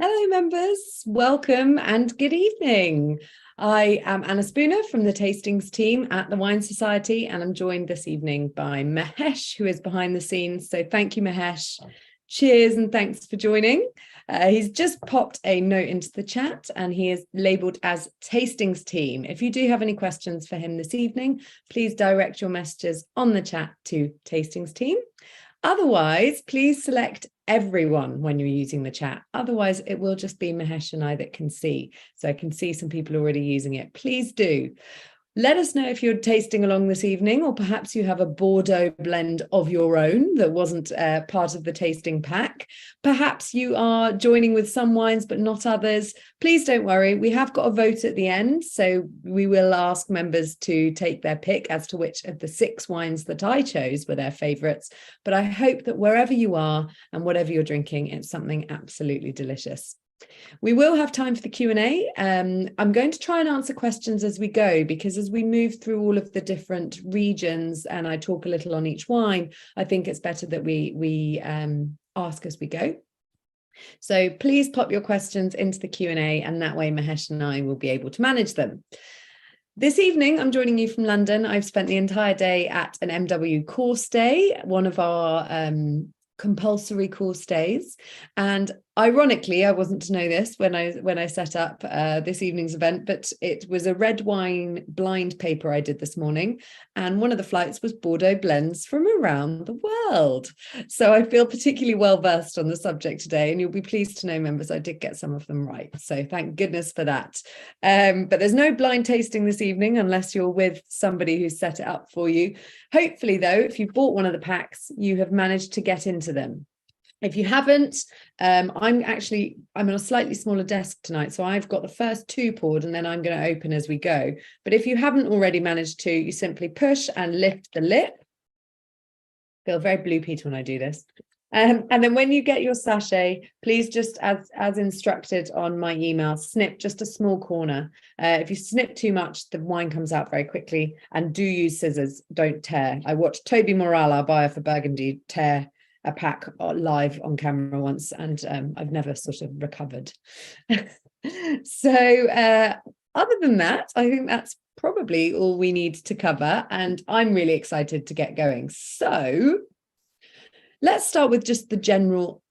Hello, members. Welcome and good evening. I am Anna Spooner from the tastings team at the Wine Society, and I'm joined this evening by Mahesh, who is behind the scenes. So thank you, Mahesh. Cheers and thanks for joining. He's just popped a note into the chat and he is labeled as tastings team. If you do have any questions for him this evening, please direct your messages on the chat to tastings team. Otherwise, please select everyone when you're using the chat. Otherwise, it will just be Mahesh and I that can see. So I can see some people already using it. Please do. Let us know if you're tasting along this evening, or perhaps you have a Bordeaux blend of your own that wasn't part of the tasting pack. Perhaps you are joining with some wines, but not others. Please don't worry. We have got a vote at the end, so we will ask members to take their pick as to which of the 6 wines that I chose were their favourites. But I hope that wherever you are and whatever you're drinking, it's something absolutely delicious. We will have time for the Q&A. I'm going to try and answer questions as we go, because as we move through all of the different regions and I talk a little on each wine, I think it's better that we ask as we go. So please pop your questions into the Q&A, and that way Mahesh and I will be able to manage them. This evening, I'm joining you from London. I've spent the entire day at an MW course day, one of our compulsory course days, and ironically, I wasn't to know this when I set up this evening's event, but it was a red wine blind paper I did this morning, and one of the flights was Bordeaux blends from around the world. So I feel particularly well versed on the subject today, and you'll be pleased to know, members, I did get some of them right. So thank goodness for that. But there's no blind tasting this evening unless you're with somebody who's set it up for you. Hopefully, though, if you bought one of the packs, you have managed to get into them. If you haven't, I'm on a slightly smaller desk tonight, so I've got the first 2 poured and then I'm going to open as we go. But if you haven't already managed to, you simply push and lift the lip. I feel very Blue Peter when I do this. And then when you get your sachet, please just, as instructed on my email, snip just a small corner. If you snip too much, the wine comes out very quickly. And do use scissors, don't tear. I watched Toby Morale, our buyer for Burgundy, tear a pack live on camera once, and I've never sort of recovered. So other than that, I think that's probably all we need to cover, and I'm really excited to get going. So let's start with just the general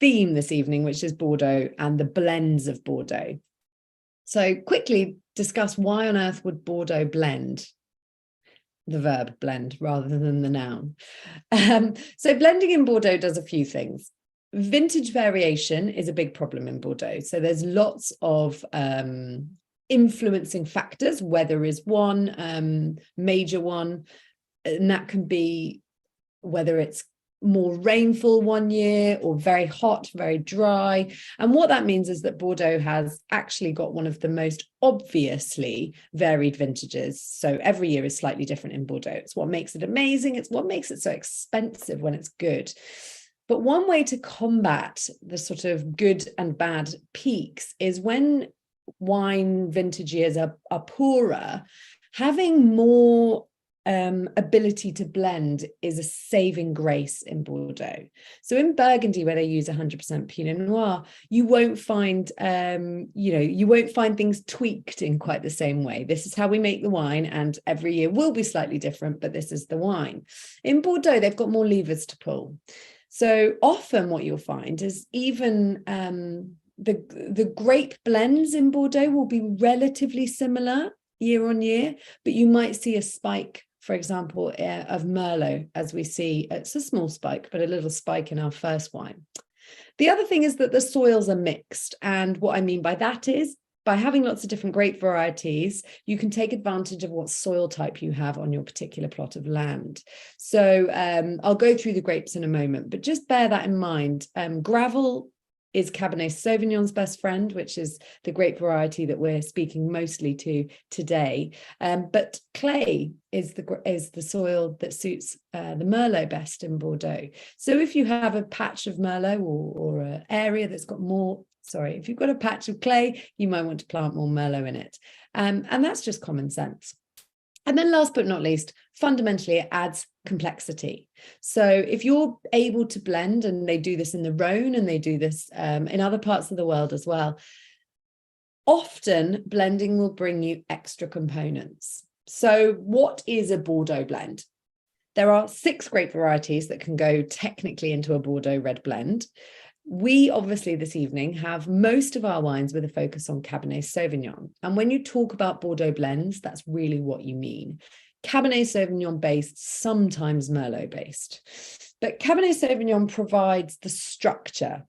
theme this evening, which is Bordeaux and the blends of Bordeaux. So quickly discuss, why on earth would Bordeaux blend? The verb blend rather than the noun. So blending in Bordeaux does a few things. Vintage variation is a big problem in Bordeaux. So there's lots of influencing factors. Weather is one major one, and that can be whether it's more rainfall one year or very hot, very dry. And what that means is that Bordeaux has actually got one of the most obviously varied vintages. So every year is slightly different in Bordeaux. It's what makes it amazing. It's what makes it so expensive when it's good. But one way to combat the sort of good and bad peaks is when wine vintage years are poorer, having more ability to blend is a saving grace in Bordeaux. So in Burgundy, where they use 100% Pinot Noir, you won't find, you won't find things tweaked in quite the same way. This is how we make the wine, and every year will be slightly different, but this is the wine. In Bordeaux, they've got more levers to pull. So often what you'll find is even the grape blends in Bordeaux will be relatively similar year on year, but you might see a spike, for example, of Merlot, as we see. It's a small spike, but a little spike in our first wine. The other thing is that the soils are mixed. And what I mean by that is, by having lots of different grape varieties, you can take advantage of what soil type you have on your particular plot of land. So I'll go through the grapes in a moment, but just bear that in mind. Gravel is Cabernet Sauvignon's best friend, which is the grape variety that we're speaking mostly to today. But clay is the soil that suits the Merlot best in Bordeaux. So if you have a patch of Merlot or an area that's got more, if you've got a patch of clay, you might want to plant more Merlot in it. And that's just common sense. And then last but not least, fundamentally, it adds complexity. So if you're able to blend, and they do this in the Rhone and they do this in other parts of the world as well, often blending will bring you extra components. So what is a Bordeaux blend? There are 6 grape varieties that can go technically into a Bordeaux red blend. We obviously this evening have most of our wines with a focus on Cabernet Sauvignon. And when you talk about Bordeaux blends, that's really what you mean. Cabernet Sauvignon based, sometimes Merlot based. But Cabernet Sauvignon provides the structure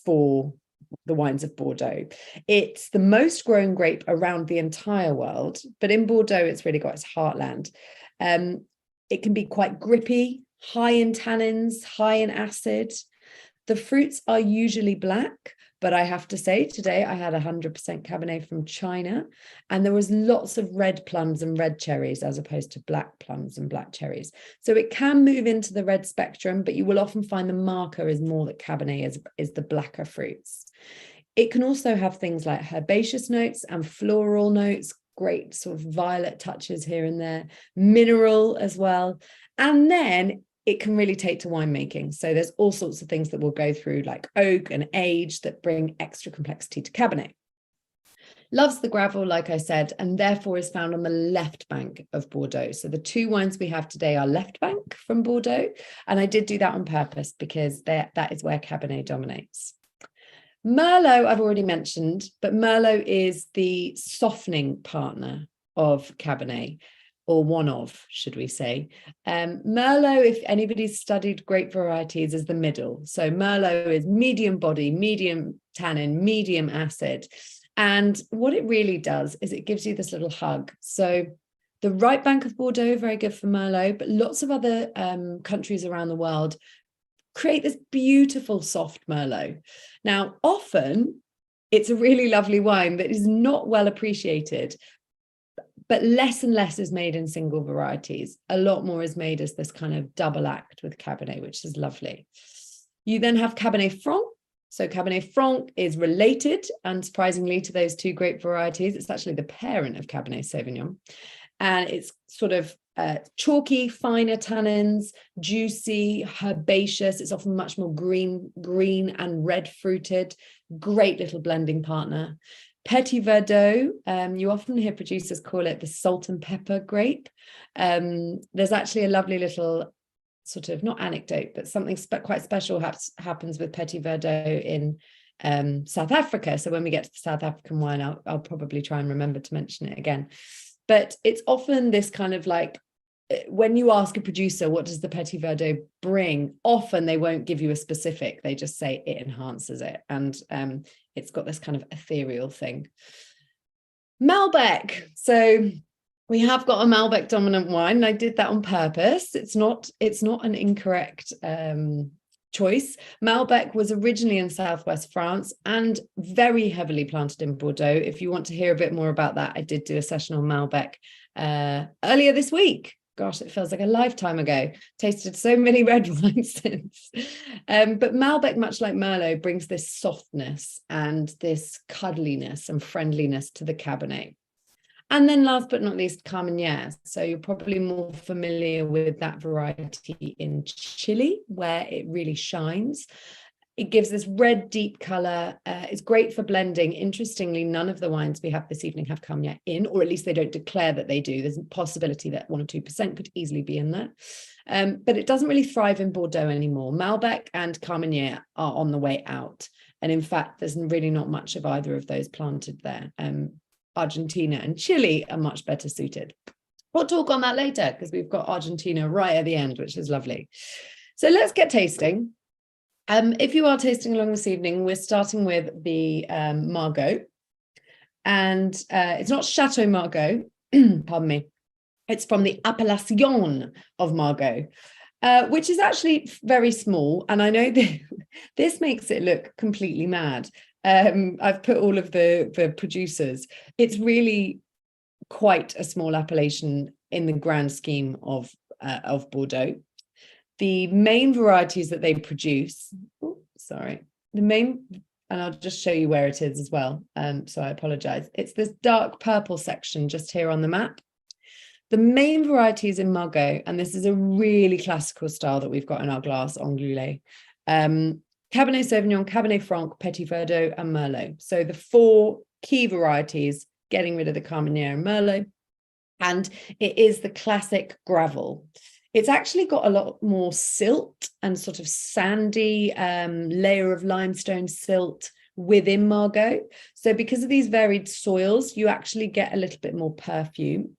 for the wines of Bordeaux. It's the most grown grape around the entire world, but in Bordeaux, it's really got its heartland. It can be quite grippy, high in tannins, high in acid. The fruits are usually black, but I have to say today I had 100% Cabernet from China, and there was lots of red plums and red cherries as opposed to black plums and black cherries. So it can move into the red spectrum, but you will often find the marker is more that Cabernet is the blacker fruits. It can also have things like herbaceous notes and floral notes, great sort of violet touches here and there, mineral as well. And then it can really take to winemaking. So there's all sorts of things that we'll go through, like oak and age, that bring extra complexity to Cabernet. Loves the gravel, like I said, and therefore is found on the left bank of Bordeaux. So the 2 wines we have today are left bank from Bordeaux. And I did do that on purpose because that is where Cabernet dominates. Merlot, I've already mentioned, but Merlot is the softening partner of Cabernet, or one of, should we say. Merlot, if anybody's studied grape varieties, is the middle. So Merlot is medium body, medium tannin, medium acid. And what it really does is it gives you this little hug. So the right bank of Bordeaux, very good for Merlot, but lots of other countries around the world create this beautiful soft Merlot. Now, often it's a really lovely wine that is not well appreciated, but less and less is made in single varieties. A lot more is made as this kind of double act with Cabernet, which is lovely. You then have Cabernet Franc. So Cabernet Franc is related, unsurprisingly, to those 2 grape varieties. It's actually the parent of Cabernet Sauvignon. And it's sort of chalky, finer tannins, juicy, herbaceous. It's often much more green and red fruited. Great little blending partner. Petit Verdot, you often hear producers call it the salt and pepper grape. There's actually a lovely little sort of, not anecdote, but something quite special happens with Petit Verdot in South Africa. So when we get to the South African wine, I'll probably try and remember to mention it again. But it's often this kind of like, when you ask a producer, what does the Petit Verdot bring? Often they won't give you a specific. They just say it enhances it. And it's got this kind of ethereal thing. Malbec. So we have got a Malbec dominant wine, and I did that on purpose. It's not an incorrect choice. Malbec was originally in southwest France and very heavily planted in Bordeaux. If you want to hear a bit more about that, I did do a session on Malbec earlier this week. Gosh, it feels like a lifetime ago. Tasted so many red wines since. But Malbec, much like Merlot, brings this softness and this cuddliness and friendliness to the Cabernet. And then last but not least, Carmenere. So you're probably more familiar with that variety in Chile, where it really shines. It gives this red, deep color. It's great for blending. Interestingly, none of the wines we have this evening have Carmenere in, or at least they don't declare that they do. There's a possibility that 1 or 2% could easily be in there. But it doesn't really thrive in Bordeaux anymore. Malbec and Carmenere are on the way out. And in fact, there's really not much of either of those planted there. Argentina and Chile are much better suited. We'll talk on that later because we've got Argentina right at the end, which is lovely. So let's get tasting. If you are tasting along this evening, we're starting with the Margaux. And it's not Chateau Margaux, pardon me. It's from the appellation of Margaux, which is actually very small. And I know that this makes it look completely mad. I've put all of the producers. It's really quite a small appellation in the grand scheme of Bordeaux. The main varieties that they produce, and I'll just show you where it is as well. So I apologize. It's this dark purple section just here on the map. The main variety is in Margaux, and this is a really classical style that we've got in our glass, Angoulet. Cabernet Sauvignon, Cabernet Franc, Petit Verdot, and Merlot. So the 4 key varieties, getting rid of the Carmenere and Merlot. And it is the classic gravel. It's actually got a lot more silt and sort of sandy layer of limestone silt within Margaux. So because of these varied soils, you actually get a little bit more perfume.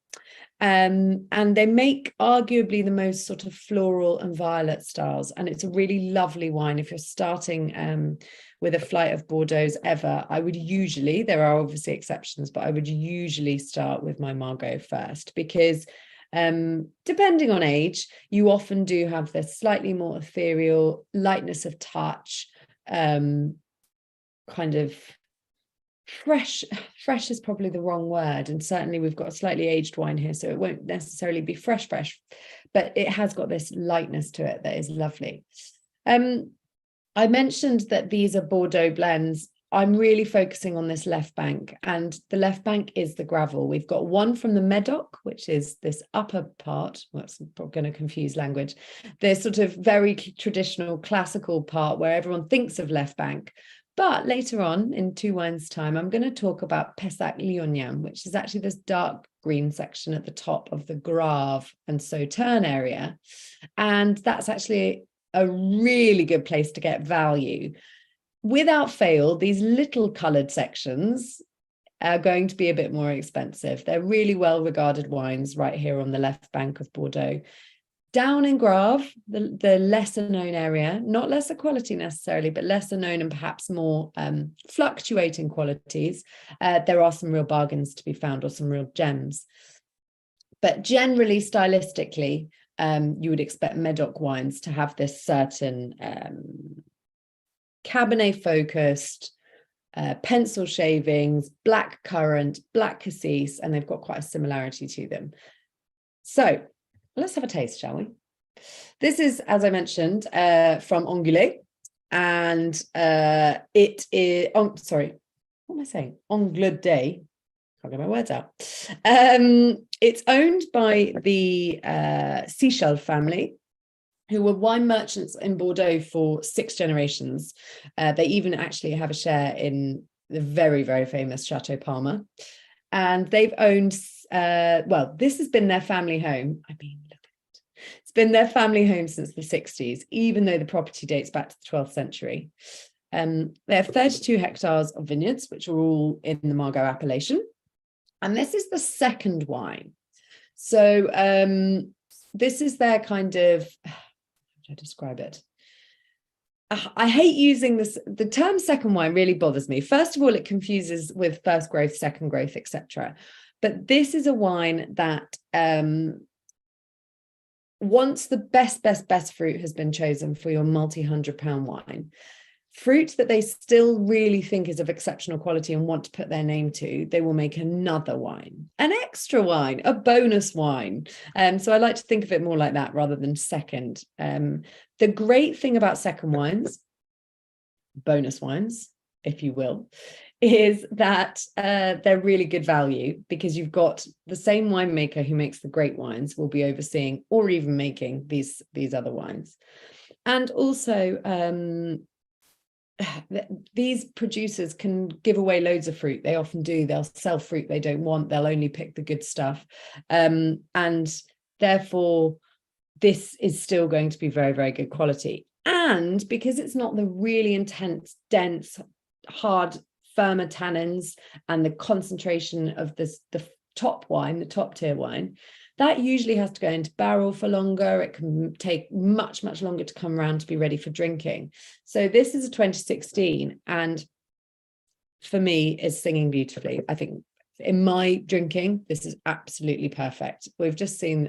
And they make arguably the most sort of floral and violet styles. And it's a really lovely wine. If you're starting with a flight of Bordeaux ever, I would usually, there are obviously exceptions, but I would usually start with my Margaux first, because depending on age, you often do have this slightly more ethereal lightness of touch, kind of fresh is probably the wrong word, and certainly we've got a slightly aged wine here, so it won't necessarily be fresh, but it has got this lightness to it that is lovely. I mentioned that these are Bordeaux blends. I'm really focusing on this left bank, and the left bank is the gravel. We've got one from the Medoc, which is this upper part. Well, it's going to confuse language. There's sort of very traditional classical part where everyone thinks of left bank. But later on, in 2 wines' time, I'm going to talk about Pessac-Leognan, which is actually this dark green section at the top of the Grave and Sauternes area. And that's actually a really good place to get value. Without fail, these little coloured sections are going to be a bit more expensive. They're really well-regarded wines right here on the left bank of Bordeaux. Down in Grave, the lesser known area, not lesser quality necessarily, but lesser known and perhaps more fluctuating qualities, there are some real bargains to be found, or some real gems. But generally, stylistically, you would expect Medoc wines to have this certain Cabernet focused, pencil shavings, black currant, black cassis, and they've got quite a similarity to them. So let's have a taste, shall we? This is, as I mentioned, from Angoulet, and it is, sorry, what am I saying? Angoulet. Can't get my words out. It's owned by the Seychelles family, who were wine merchants in Bordeaux for 6 generations. They even actually have a share in the very, very famous Chateau Palmer. And they've owned, well, this has been their family home. I mean, look at it. It's been their family home since the 60s, even though the property dates back to the 12th century. They have 32 hectares of vineyards, which are all in the Margaux appellation. And this is the second wine. So this is their kind of, how do I describe it? I hate using this. The term second wine really bothers me. First of all, it confuses with first growth, second growth, etc. But this is a wine that once the best fruit has been chosen for your multi-100-pound wine, fruit that they still really think is of exceptional quality and want to put their name to, they will make another wine, an extra wine, a bonus wine. So I like to think of it more like that rather than second. The great thing about second wines, bonus wines, if you will, is that they're really good value, because you've got the same winemaker who makes the great wines will be overseeing or even making these other wines. And also, these producers can give away loads of fruit. They often do. They'll sell fruit they don't want. They'll only pick the good stuff. And therefore, this is still going to be very, very good quality. And because it's not the really intense, dense, hard, firmer tannins and the concentration of the top wine, the top tier wine, that usually has to go into barrel for longer. It can take much, much longer to come around to be ready for drinking. So this is a 2016, and for me is singing beautifully. I think in my drinking, this is absolutely perfect. We've just seen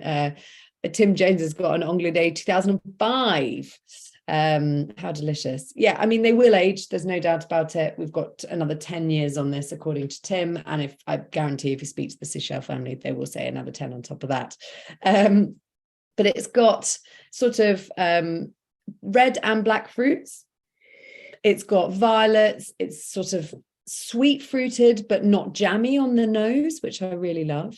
Tim Jones has got an Angoulet 2005. How delicious. Yeah, I mean, they will age, there's no doubt about it. We've got another 10 years on this, according to Tim, and if I guarantee if you speak to the Seychelles family, they will say another 10 on top of that. But it's got sort of red and black fruits. It's got violets. It's sort of sweet fruited, but not jammy on the nose, which I really love.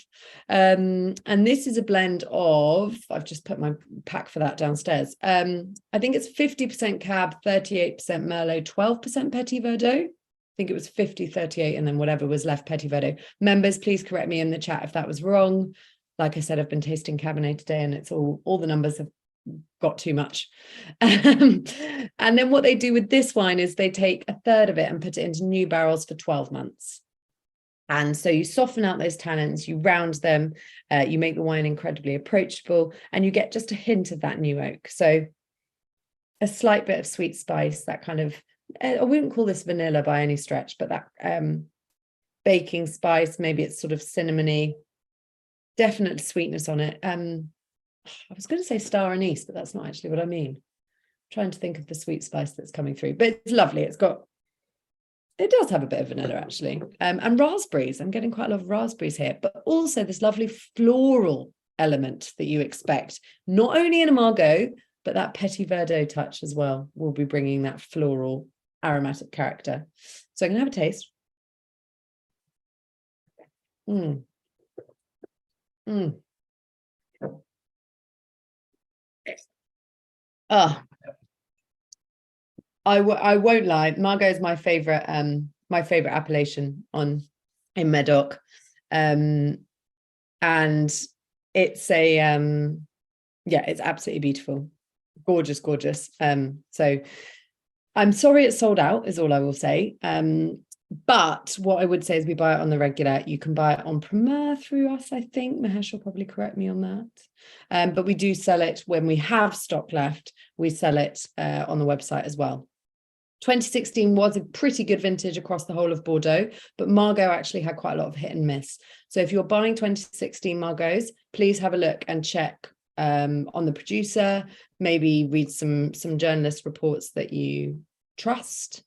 And this is a blend of, I've just put my pack for that downstairs. I think it's 50% Cab, 38% Merlot, 12% Petit Verdot. I think it was 50, 38, and then whatever was left Petit Verdot. Members, please correct me in the chat if that was wrong. Like I said, I've been tasting Cabernet today, and it's all the numbers have got too much. And then what they do with this wine is they take a third of it and put it into new barrels for 12 months. And so you soften out those tannins, you round them, you make the wine incredibly approachable, and you get just a hint of that new oak. So a slight bit of sweet spice, that kind of, I wouldn't call this vanilla by any stretch, but that baking spice, maybe it's sort of cinnamony, definite sweetness on it. I was going to say star anise, but that's not actually what I mean. I'm trying to think of the sweet spice that's coming through, but it's lovely. It does have a bit of vanilla actually. And raspberries. I'm getting quite a lot of raspberries here, but also this lovely floral element that you expect, not only in a Margaux, but that Petit Verdot touch as well will be bringing that floral aromatic character. So I'm going to have a taste. I won't lie. Margaux is my favorite appellation in Medoc, and it's it's absolutely beautiful, gorgeous. So I'm sorry it's sold out, is all I will say. But what I would say is we buy it on the regular. You can buy it on Premier through us, I think. Mahesh will probably correct me on that. But we do sell it when we have stock left. We sell it on the website as well. 2016 was a pretty good vintage across the whole of Bordeaux, but Margaux actually had quite a lot of hit and miss. So if you're buying 2016 Margaux, please have a look and check on the producer, maybe read some journalist reports that you trust.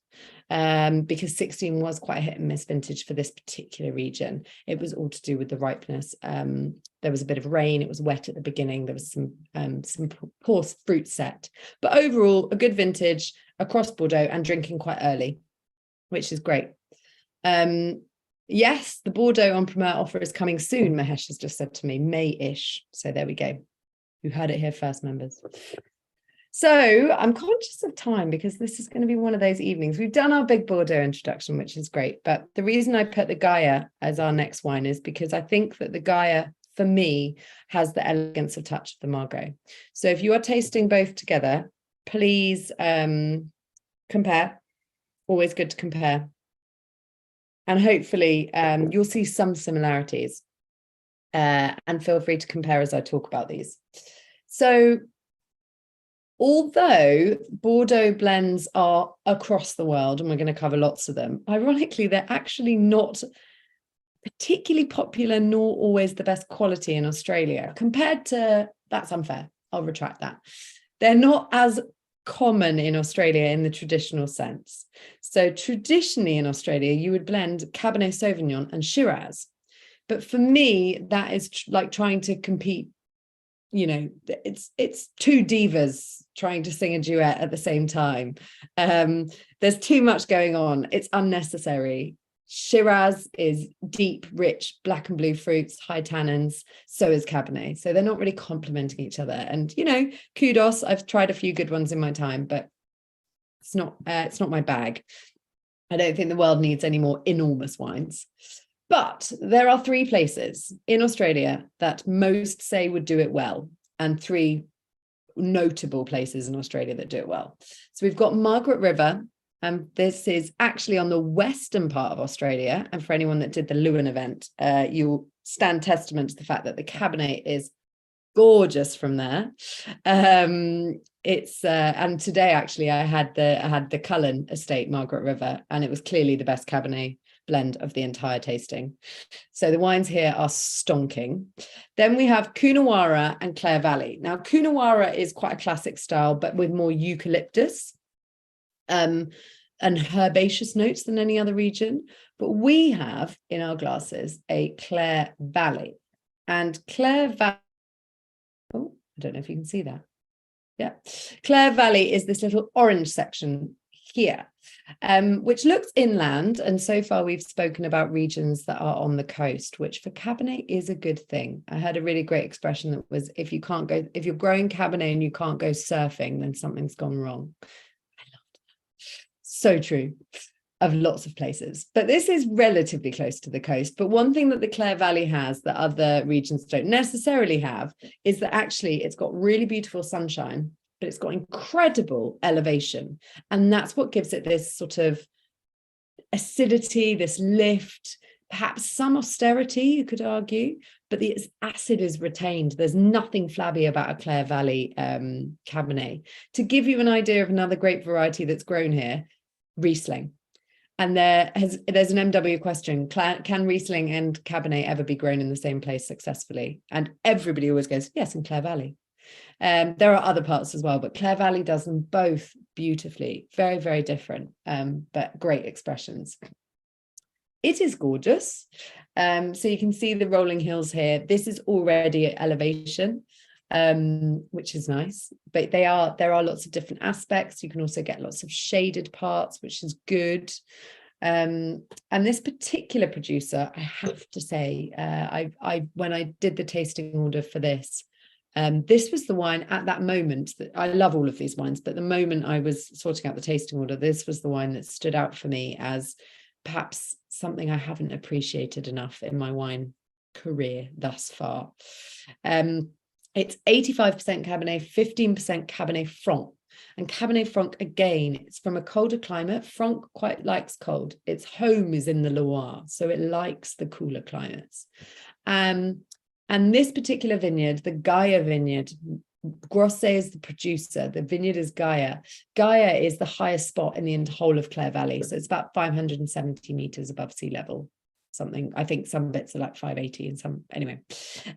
Because 16 was quite a hit and miss vintage for this particular region. It was all to do with the ripeness. There was a bit of rain. It was wet at the beginning. There was some poor fruit set. But overall, a good vintage across Bordeaux and drinking quite early, which is great. Yes, the Bordeaux on Premier offer is coming soon, Mahesh has just said to me, May-ish. So there we go. You heard it here first, members. So I'm conscious of time because this is going to be one of those evenings. We've done our big Bordeaux introduction, which is great. But the reason I put the Gaia as our next wine is because I think that the Gaia, for me, has the elegance of touch of the Margaux. So if you are tasting both together, please compare. Always good to compare. And hopefully you'll see some similarities. And feel free to compare as I talk about these. So although Bordeaux blends are across the world, and we're going to cover lots of them, ironically, they're actually not particularly popular nor always the best quality in Australia compared to, that's unfair, I'll retract that. They're not as common in Australia in the traditional sense. So traditionally in Australia, you would blend Cabernet Sauvignon and Shiraz. But for me, that is like trying to compete. You know, it's two divas trying to sing a duet at the same time. There's too much going on. It's unnecessary. Shiraz is deep, rich, black and blue fruits, high tannins. So is Cabernet. So they're not really complementing each other. And, you know, kudos. I've tried a few good ones in my time, but it's not my bag. I don't think the world needs any more enormous wines. But there are 3 places in Australia that most say would do it well, and 3 notable places in Australia that do it well. So we've got Margaret River, and this is actually on the western part of Australia. And for anyone that did the Lewin event, you'll stand testament to the fact that the Cabernet is gorgeous from there. It's and today actually I had the Cullen Estate Margaret River, and it was clearly the best Cabernet blend of the entire tasting. So the wines here are stonking. Then we have Coonawarra and Clare Valley. Now Coonawarra is quite a classic style, but with more eucalyptus and herbaceous notes than any other region. But we have in our glasses a Clare Valley, and Clare Valley, oh, I don't know if you can see that. Yeah, Clare Valley is this little orange section here, which looks inland. And so far we've spoken about regions that are on the coast, which for Cabernet is a good thing. I heard a really great expression that was, if you're growing Cabernet and you can't go surfing, then something's gone wrong. I loved that. So true of lots of places, but this is relatively close to the coast. But one thing that the Clare Valley has that other regions don't necessarily have is that actually it's got really beautiful sunshine, but it's got incredible elevation. And that's what gives it this sort of acidity, this lift, perhaps some austerity, you could argue, but the acid is retained. There's nothing flabby about a Clare Valley Cabernet. To give you an idea of another great variety that's grown here, Riesling. And there's an MW question, can Riesling and Cabernet ever be grown in the same place successfully? And everybody always goes, yes, in Clare Valley. There are other parts as well, but Clare Valley does them both beautifully. Very, very different, but great expressions. It is gorgeous. So you can see the rolling hills here. This is already at elevation, which is nice, but there are lots of different aspects. You can also get lots of shaded parts, which is good. And this particular producer, I have to say, when I did the tasting order for this was the wine at that moment that I love all of these wines, but the moment I was sorting out the tasting order, this was the wine that stood out for me as perhaps something I haven't appreciated enough in my wine career thus far. It's 85% Cabernet, 15% Cabernet Franc. And Cabernet Franc, again, it's from a colder climate. Franc quite likes cold. Its home is in the Loire, so it likes the cooler climates. And this particular vineyard, the Gaia vineyard, Grosset is the producer. The vineyard is Gaia. Gaia is the highest spot in the whole of Clare Valley. So it's about 570 meters above sea level. Something, I think some bits are like 580 and some, anyway.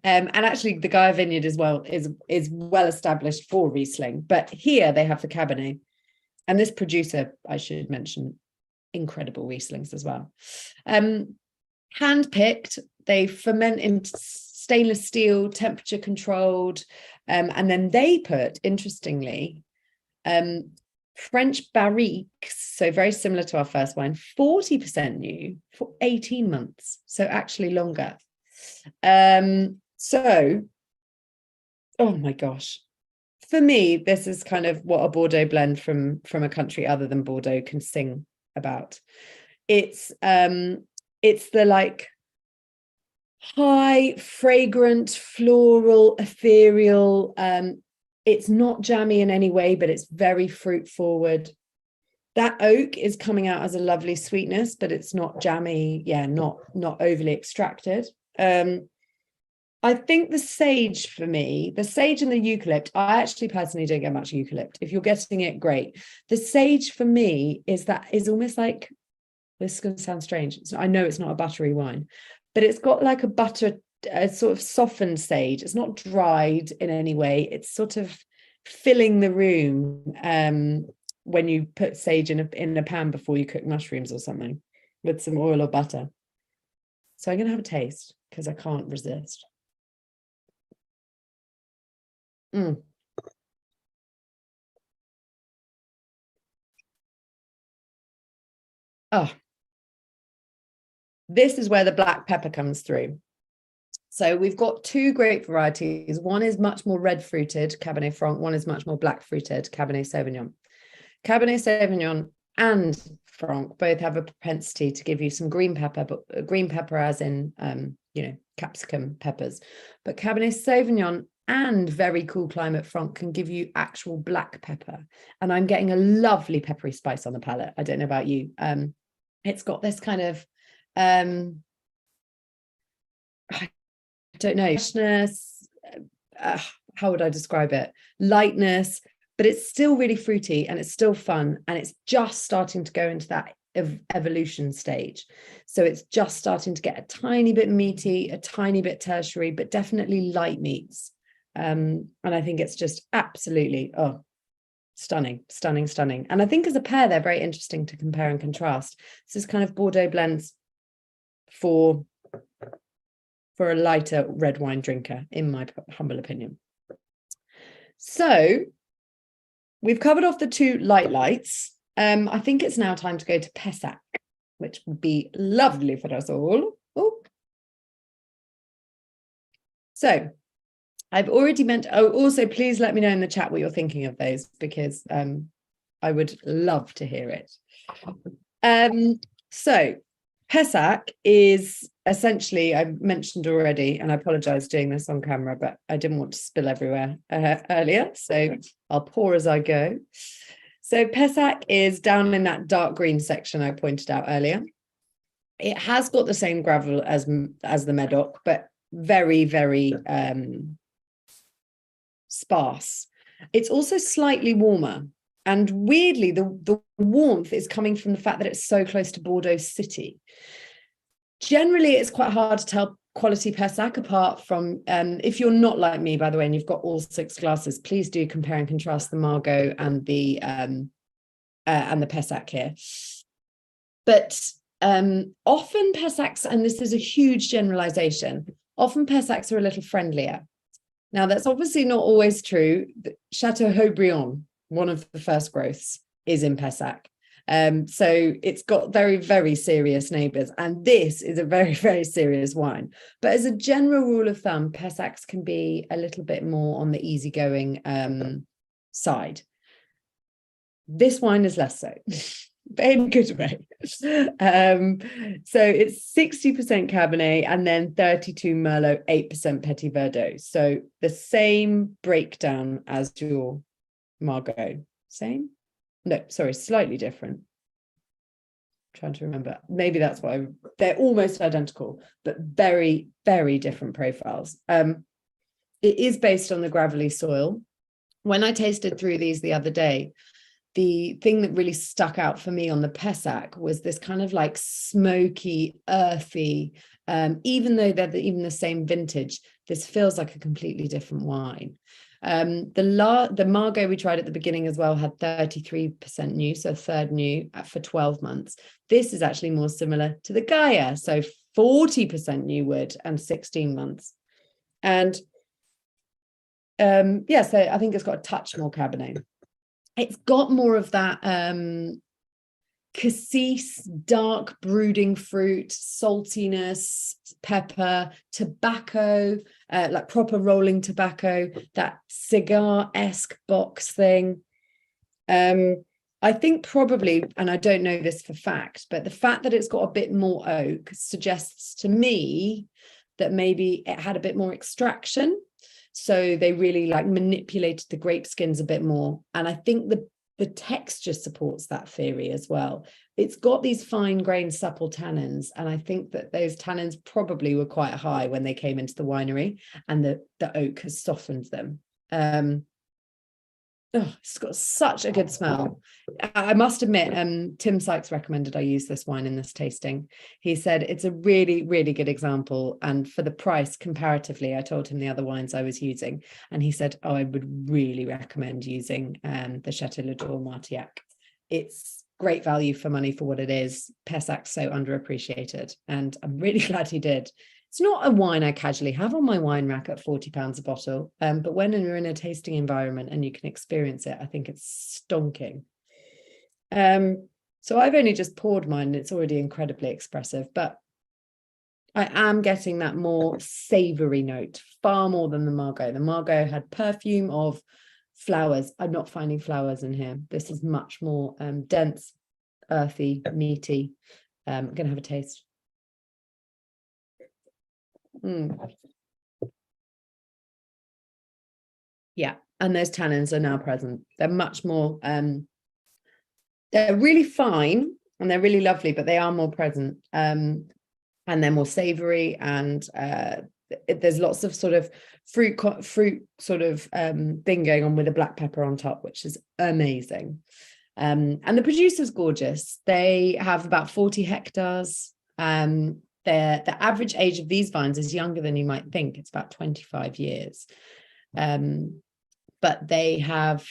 And actually the Gaia vineyard as well is well established for Riesling, but here they have the Cabernet. And this producer, I should mention, incredible Rieslings as well. Hand-picked, they ferment in stainless steel, temperature controlled, and then they put, interestingly, French barriques, so very similar to our first wine, 40% new for 18 months, so actually longer. So, oh my gosh, for me, this is kind of what a Bordeaux blend from a country other than Bordeaux can sing about. It's the like high, fragrant, floral, ethereal. It's not jammy in any way, but it's very fruit forward. That oak is coming out as a lovely sweetness, but it's not jammy. Yeah, not overly extracted. I think the sage for me, the sage and the eucalypt, I actually personally don't get much eucalypt. If you're getting it, great. The sage for me is almost like, this is going to sound strange. So I know it's not a buttery wine, but it's got like a sort of softened sage. It's not dried in any way. It's sort of filling the room when you put sage in a pan before you cook mushrooms or something with some oil or butter. So I'm going to have a taste because I can't resist. Oh, this is where the black pepper comes through. So we've got two great varieties. One is much more red fruited, Cabernet Franc. One is much more black fruited, Cabernet Sauvignon. Cabernet Sauvignon and Franc both have a propensity to give you some green pepper, but green pepper as in, capsicum peppers. But Cabernet Sauvignon and very cool climate Franc can give you actual black pepper. And I'm getting a lovely peppery spice on the palate. I don't know about you. It's got this kind of, I don't know, freshness, how would I describe it? Lightness, but it's still really fruity and it's still fun. And it's just starting to go into that evolution stage. So it's just starting to get a tiny bit meaty, a tiny bit tertiary, but definitely light meats. And I think it's just absolutely, stunning. And I think as a pair, they're very interesting to compare and contrast. This is kind of Bordeaux blends for a lighter red wine drinker, in my humble opinion. So we've covered off the two lights. I think it's now time to go to Pessac, which would be lovely for us all. Oh. So I've already meant, also please let me know in the chat what you're thinking of those, because I would love to hear it. So Pessac is essentially, I mentioned already, and I apologize doing this on camera, but I didn't want to spill everywhere earlier, so I'll pour as I go. So Pessac is down in that dark green section I pointed out earlier. It has got the same gravel as the Medoc, but very, very sparse. It's also slightly warmer. And weirdly, the warmth is coming from the fact that it's so close to Bordeaux city. Generally, it's quite hard to tell quality Pessac apart from, if you're not like me, by the way, and you've got all 6 glasses, please do compare and contrast the Margaux and the Pessac here. But often Pessacs, and this is a huge generalization, often Pessacs are a little friendlier. Now, that's obviously not always true. Chateau Haut-Brion, one of the first growths, is in Pessac. So it's got very, very serious neighbours. And this is a very, very serious wine. But as a general rule of thumb, Pessacs can be a little bit more on the easygoing side. This wine is less so, but in a good way. So it's 60% Cabernet and then 32 Merlot, 8% Petit Verdot. So the same breakdown as your Margaux. Same? No, sorry, slightly different. I'm trying to remember. Maybe that's why they're almost identical, but very, very different profiles. It is based on the gravelly soil. When I tasted through these the other day, the thing that really stuck out for me on the Pessac was this kind of like smoky, earthy, even though they're even the same vintage, this feels like a completely different wine. The Margaux we tried at the beginning as well had 33% new, so third new for 12 months. This is actually more similar to the Gaia, so 40% new wood and 16 months. And yeah, so I think it's got a touch more Cabernet. It's got more of that cassis, dark brooding fruit, saltiness, pepper, tobacco, like proper rolling tobacco, that cigar-esque box thing. I think probably, and I don't know this for fact, but the fact that it's got a bit more oak suggests to me that maybe it had a bit more extraction. So they really like manipulated the grape skins a bit more. And I think the texture supports that theory as well. It's got these fine grained supple tannins. And I think that those tannins probably were quite high when they came into the winery, and the oak has softened them. It's got such a good smell. I must admit, Tim Sykes recommended I use this wine in this tasting. He said it's a really, really good example. And for the price, comparatively, I told him the other wines I was using. And he said, I would really recommend using the Chateau Lador Martillac. It's great value for money for what it is. Pessac's so underappreciated. And I'm really glad he did. It's not a wine I casually have on my wine rack at £40 a bottle, but when you're in a tasting environment and you can experience it, I think it's stonking. So I've only just poured mine and it's already incredibly expressive, but I am getting that more savoury note, far more than the Margaux. The Margaux had perfume of flowers. I'm not finding flowers in here. This is much more dense, earthy, meaty. I'm going to have a taste. Yeah, and those tannins are now present. They're much more, they're really fine and they're really lovely, but they are more present, and they're more savory, and there's lots of sort of fruit sort of thing going on with a black pepper on top, which is amazing. And the producer's gorgeous. They have about 40 hectares. The average age of these vines is younger than you might think. It's about 25 years. But they have,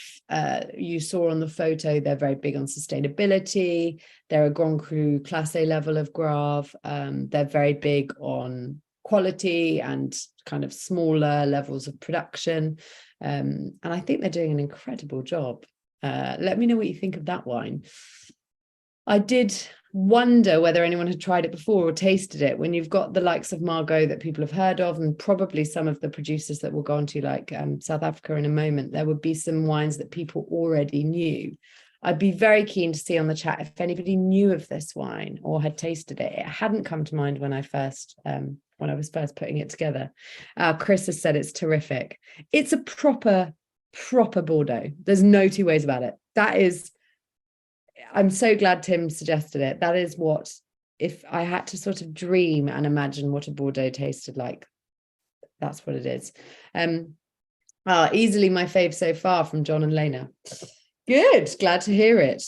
you saw on the photo, they're very big on sustainability. They're a Grand Cru Class A level of Grave. They're very big on quality and kind of smaller levels of production. And I think they're doing an incredible job. Let me know what you think of that wine. I did wonder whether anyone had tried it before or tasted it. When you've got the likes of Margaux that people have heard of, and probably some of the producers that we'll go on to, like South Africa in a moment, there would be some wines that people already knew. I'd be very keen to see on the chat if anybody knew of this wine or had tasted it. It hadn't come to mind when I was first putting it together. Chris has said it's terrific. It's a proper Bordeaux. There's no two ways about it. I'm so glad Tim suggested it. That is what, if I had to sort of dream and imagine what a Bordeaux tasted like, that's what it is. Easily my fave so far from John and Lena. Good, glad to hear it.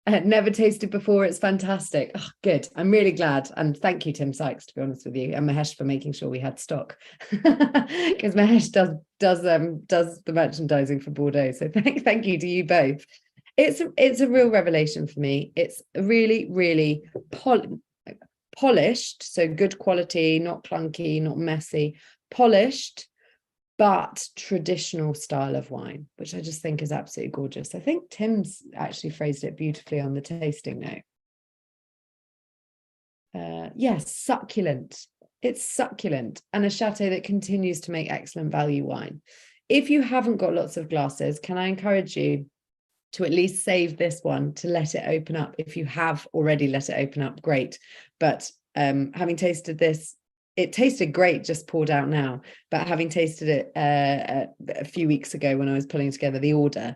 Never tasted before. It's fantastic. Oh, good. I'm really glad. And thank you, Tim Sykes, to be honest with you, and Mahesh for making sure we had stock, because Mahesh does the merchandising for Bordeaux. So thank you to you both. It's a real revelation for me. It's really, really polished, so good quality, not clunky, not messy, polished, but traditional style of wine, which I just think is absolutely gorgeous. I think Tim's actually phrased it beautifully on the tasting note. Yes, succulent. It's succulent, and a chateau that continues to make excellent value wine. If you haven't got lots of glasses, can I encourage you to at least save this one, to let it open up? If you have already let it open up, great. But having tasted this, it tasted great just poured out now, but having tasted it a few weeks ago when I was pulling together the order,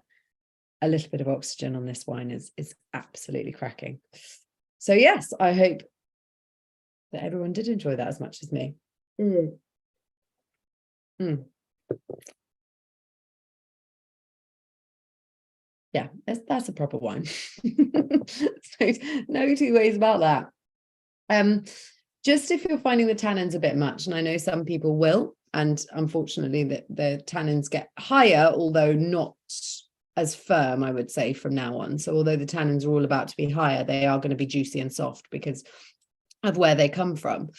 a little bit of oxygen on this wine is absolutely cracking. So yes, I hope that everyone did enjoy that as much as me. Yeah, that's a proper wine. So, no two ways about that. Just if you're finding the tannins a bit much, and I know some people will, and unfortunately the tannins get higher, although not as firm, I would say, from now on. So although the tannins are all about to be higher, they are going to be juicy and soft because of where they come from.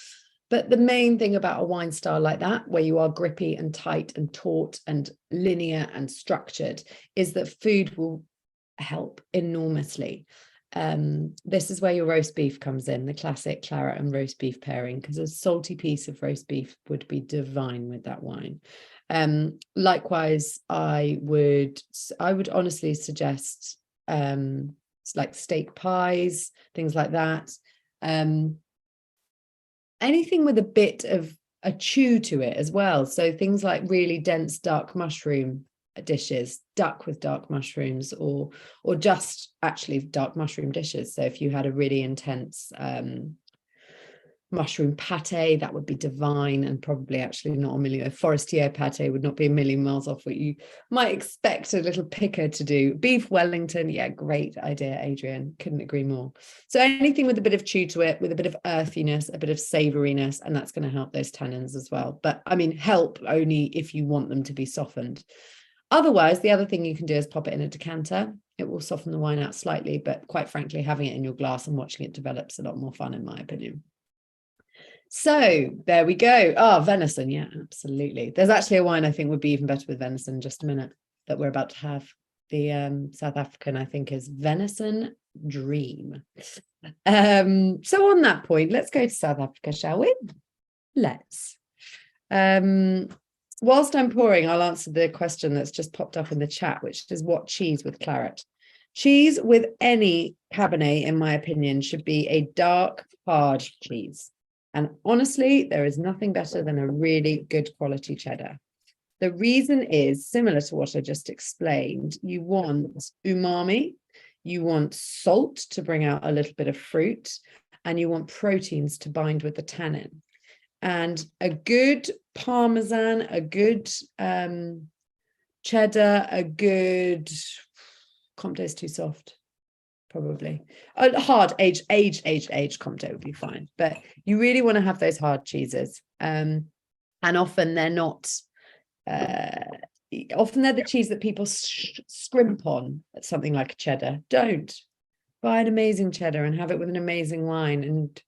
But the main thing about a wine style like that, where you are grippy and tight and taut and linear and structured, is that food will help enormously. This is where your roast beef comes in, the classic claret and roast beef pairing, because a salty piece of roast beef would be divine with that wine. Likewise, I would honestly suggest like steak pies, things like that. Anything with a bit of a chew to it as well. So things like really dense dark mushroom dishes, duck with dark mushrooms, or just actually dark mushroom dishes. So if you had a really intense mushroom pate, that would be divine, and probably actually not a million. A forestier pate would not be a million miles off what you might expect a little picker to do. Beef Wellington, yeah, great idea, Adrian. Couldn't agree more. So anything with a bit of chew to it, with a bit of earthiness, a bit of savouriness, and that's going to help those tannins as well. But I mean, help only if you want them to be softened. Otherwise, the other thing you can do is pop it in a decanter. It will soften the wine out slightly, but quite frankly, having it in your glass and watching it develop is a lot more fun, in my opinion. So there we go. Oh, venison. Yeah, absolutely. There's actually a wine I think would be even better with venison in just a minute that we're about to have. The South African, I think, is Venison Dream. So on that point, let's go to South Africa, shall we? Let's. Whilst I'm pouring, I'll answer the question that's just popped up in the chat, which is what cheese with claret? Cheese with any Cabernet, in my opinion, should be a dark, hard cheese. And honestly, there is nothing better than a really good quality cheddar. The reason is similar to what I just explained. You want umami, you want salt to bring out a little bit of fruit, and you want proteins to bind with the tannin. And a good Parmesan, a good cheddar, a good Comté is too soft, probably. A hard aged Comté would be fine. But you really want to have those hard cheeses. And often they're not, often they're the cheese that people scrimp on at something like a cheddar. Don't. Buy an amazing cheddar and have it with an amazing wine and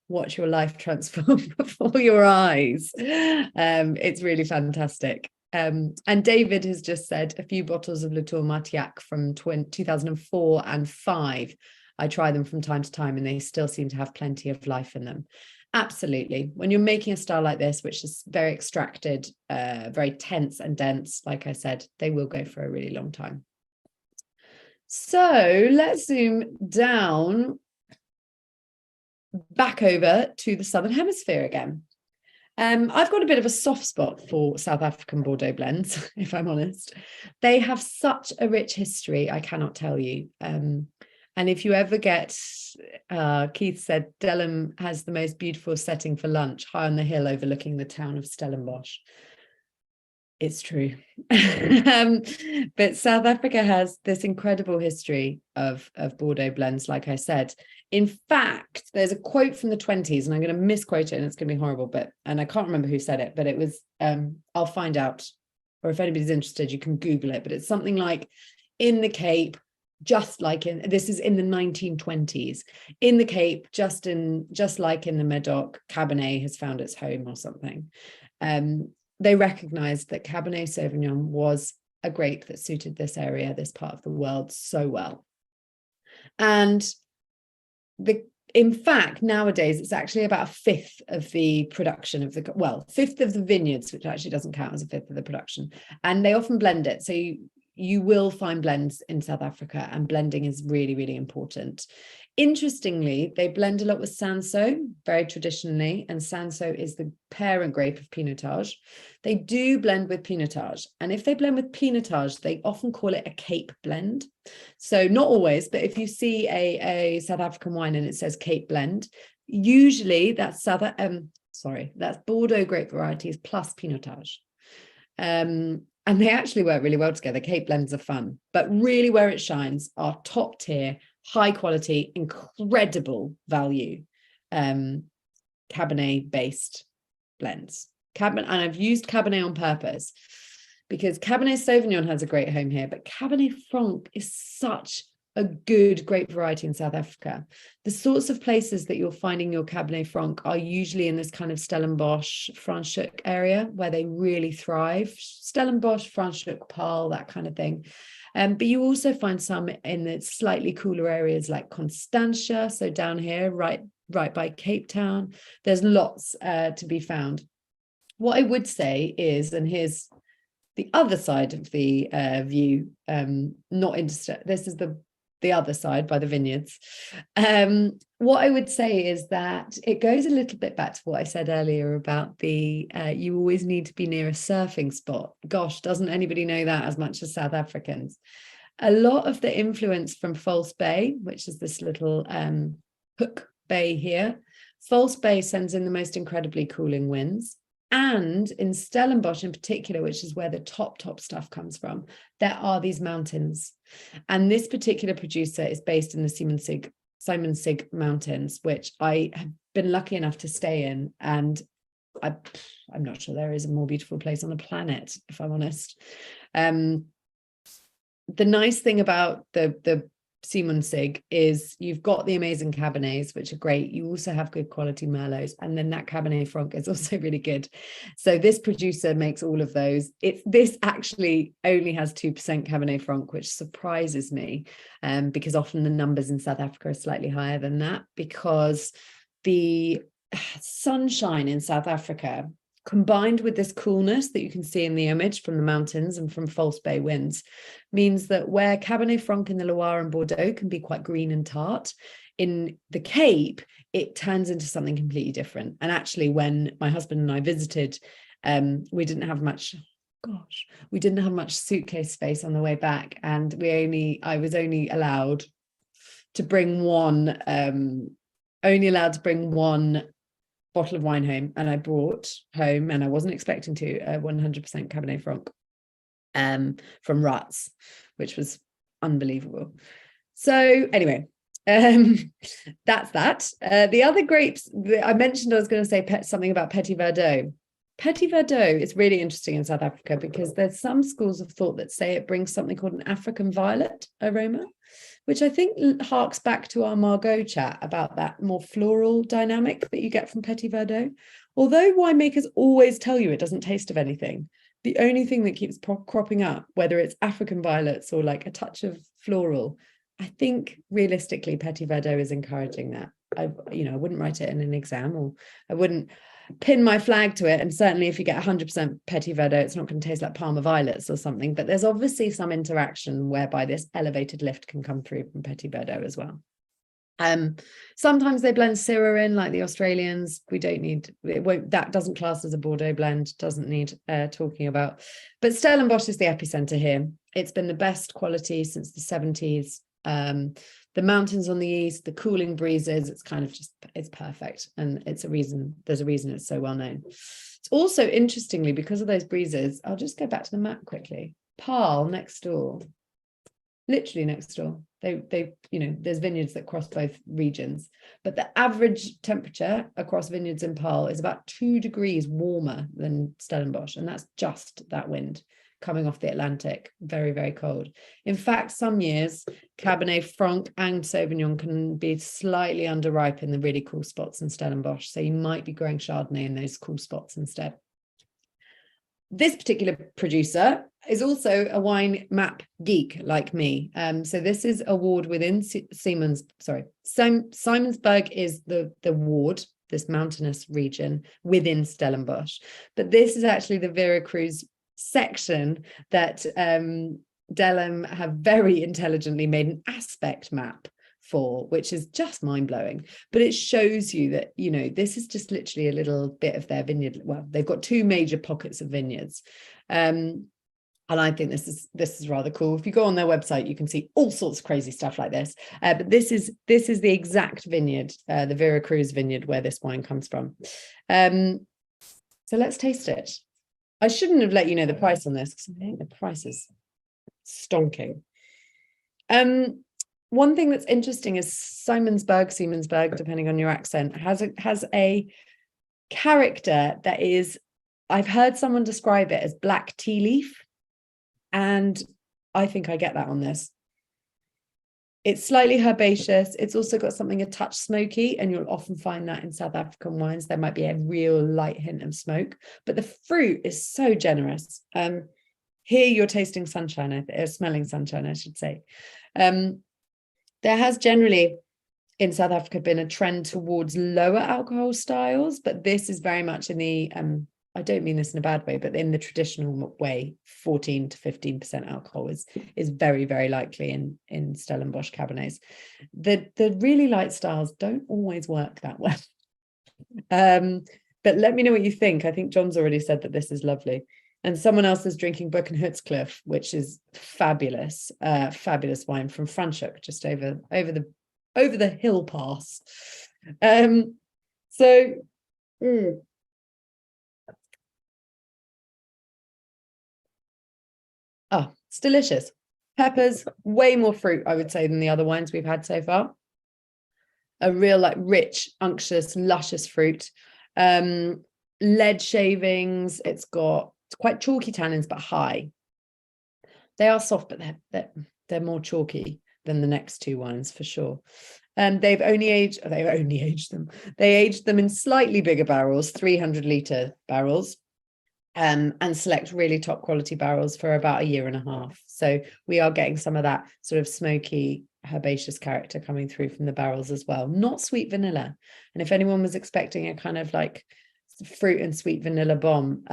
watch your life transform before your eyes. It's really fantastic. And David has just said a few bottles of Latour Martillac from 2004 and 5. I try them from time to time and they still seem to have plenty of life in them. Absolutely. When you're making a style like this, which is very extracted, very tense and dense, like I said, they will go for a really long time. So let's zoom down back over to the Southern Hemisphere again. I've got a bit of a soft spot for South African Bordeaux blends, if I'm honest. They have such a rich history, I cannot tell you. And if you ever get, Keith said, Delham has the most beautiful setting for lunch, high on the hill overlooking the town of Stellenbosch. It's true. But South Africa has this incredible history of Bordeaux blends, like I said. In fact, there's a quote from the 20s, and I'm going to misquote it, and it's going to be horrible, and I can't remember who said it, but it was, I'll find out, or if anybody's interested, you can Google it, but it's something like, in the Cape, this is in the 1920s, in the Cape, just like in the Medoc, Cabernet has found its home or something. They recognized that Cabernet Sauvignon was a grape that suited this area, this part of the world so well. And in fact, nowadays, it's actually about a fifth of the production of fifth of the vineyards, which actually doesn't count as a fifth of the production. And they often blend it. So you will find blends in South Africa, and blending is really, really important. Interestingly, they blend a lot with Cinsault, very traditionally, and Cinsault is the parent grape of Pinotage. They do blend with Pinotage, and if they blend with Pinotage, they often call it a Cape blend. So not always, but if you see a South African wine and it says Cape blend, usually that's Bordeaux grape varieties plus Pinotage. And they actually work really well together. Cape blends are fun, but really where it shines are top tier, high quality, incredible value Cabernet based blends. And I've used Cabernet on purpose because Cabernet Sauvignon has a great home here, but Cabernet Franc is such a good grape variety in South Africa. The sorts of places that you're finding your Cabernet Franc are usually in this kind of Stellenbosch, Franschhoek area where they really thrive. Stellenbosch, Franschhoek, Paarl, that kind of thing. But you also find some in the slightly cooler areas like Constantia. So down here, right by Cape Town, there's lots to be found. What I would say is, and here's the other side of the view, this is the other side by the vineyards. What I would say is that it goes a little bit back to what I said earlier about you always need to be near a surfing spot. Gosh, doesn't anybody know that as much as South Africans? A lot of the influence from False Bay, which is this little hook bay here, False Bay sends in the most incredibly cooling winds. And in Stellenbosch in particular, which is where the top stuff comes from, there are these mountains. And this particular producer is based in the Simonsig Mountains, which I have been lucky enough to stay in. And I'm not sure there is a more beautiful place on the planet, if I'm honest. The nice thing about the Simonsig is you've got the amazing Cabernets, which are great. You also have good quality Merlots, and then that Cabernet Franc is also really good. So this producer makes all of those. This actually only has 2% Cabernet Franc, which surprises me, because often the numbers in South Africa are slightly higher than that, because the sunshine in South Africa, combined with this coolness that you can see in the image from the mountains and from False Bay winds, means that where Cabernet Franc in the Loire and Bordeaux can be quite green and tart, in the Cape, it turns into something completely different. And actually, when my husband and I visited, we didn't have much suitcase space on the way back. And I was only allowed to bring one bottle of wine home, and I brought home, and I wasn't expecting to, 100% Cabernet Franc from Ruts, which was unbelievable. So anyway, that's that. The other grapes I mentioned, I was going to say something about Petit Verdot. Petit Verdot is really interesting in South Africa because there's some schools of thought that say it brings something called an African violet aroma, which I think harks back to our Margaux chat about that more floral dynamic that you get from Petit Verdot. Although winemakers always tell you it doesn't taste of anything, the only thing that keeps cropping up, whether it's African violets or like a touch of floral, I think realistically Petit Verdot is encouraging that. I wouldn't write it in an exam, or I wouldn't pin my flag to it. And certainly if you get 100% Petit Verdot, it's not going to taste like Parma violets or something, but there's obviously some interaction whereby this elevated lift can come through from Petit Verdot as well. Sometimes they blend Syrah in, like the Australians. We don't need it. That doesn't class as a Bordeaux blend, doesn't need talking about. But Stellenbosch is the epicenter here. It's been the best quality since the 70s. The mountains on the east, the cooling breezes, it's kind of just, it's perfect. And there's a reason it's so well known. It's also, interestingly, because of those breezes, I'll just go back to the map quickly. Parle next door, literally next door. They there's vineyards that cross both regions, but the average temperature across vineyards in Parle is about 2 degrees warmer than Stellenbosch. And that's just that wind coming off the Atlantic, very, very cold. In fact, some years, Cabernet Franc and Sauvignon can be slightly underripe in the really cool spots in Stellenbosch. So you might be growing Chardonnay in those cool spots instead. This particular producer is also a wine map geek like me. So this is a ward within Simonsberg is the ward, this mountainous region within Stellenbosch. But this is actually the Veracruz section that Delham have very intelligently made an aspect map for, which is just mind-blowing. But it shows you that, this is just literally a little bit of their vineyard. Well, they've got 2 major pockets of vineyards. And I think this is rather cool. If you go on their website, you can see all sorts of crazy stuff like this. But this is the exact vineyard, the Veracruz vineyard, where this wine comes from. So let's taste it. I shouldn't have let you know the price on this, because I think the price is stonking. One thing that's interesting is Simonsberg, depending on your accent, has a character that is, I've heard someone describe it as black tea leaf, and I think I get that on this. It's slightly herbaceous. It's also got something a touch smoky, and you'll often find that in South African wines. There might be a real light hint of smoke, but the fruit is so generous. Here you're tasting sunshine, smelling sunshine, I should say. There has generally in South Africa been a trend towards lower alcohol styles, but this is very much in the, I don't mean this in a bad way, but in the traditional way, 14 to 15% alcohol is very, very likely in Stellenbosch Cabernets. The really light styles don't always work that well. But let me know what you think. I think John's already said that this is lovely. And someone else is drinking Buchenhutsklif, which is fabulous, fabulous wine from Franschhoek, just over the hill pass. It's delicious. Peppers, way more fruit, I would say, than the other wines we've had so far. A real rich, unctuous, luscious fruit. Lead shavings. It's quite chalky tannins, but high. They are soft, but they're more chalky than the next 2 wines for sure. They aged them. They aged them in slightly bigger barrels, 300-litre barrels, and select really top quality barrels for about 1.5 years. So we are getting some of that sort of smoky, herbaceous character coming through from the barrels as well. Not sweet vanilla. And if anyone was expecting a kind of like fruit and sweet vanilla bomb,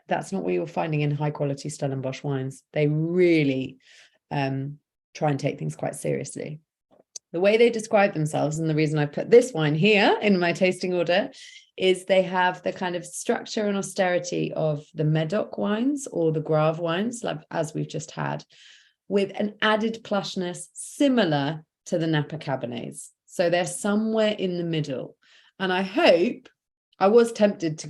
that's not what you're finding in high quality Stellenbosch wines. They really try and take things quite seriously. The way they describe themselves, and the reason I put this wine here in my tasting order, is they have the kind of structure and austerity of the Medoc wines or the Grave wines, like as we've just had, with an added plushness similar to the Napa Cabernets. So they're somewhere in the middle. And I was tempted to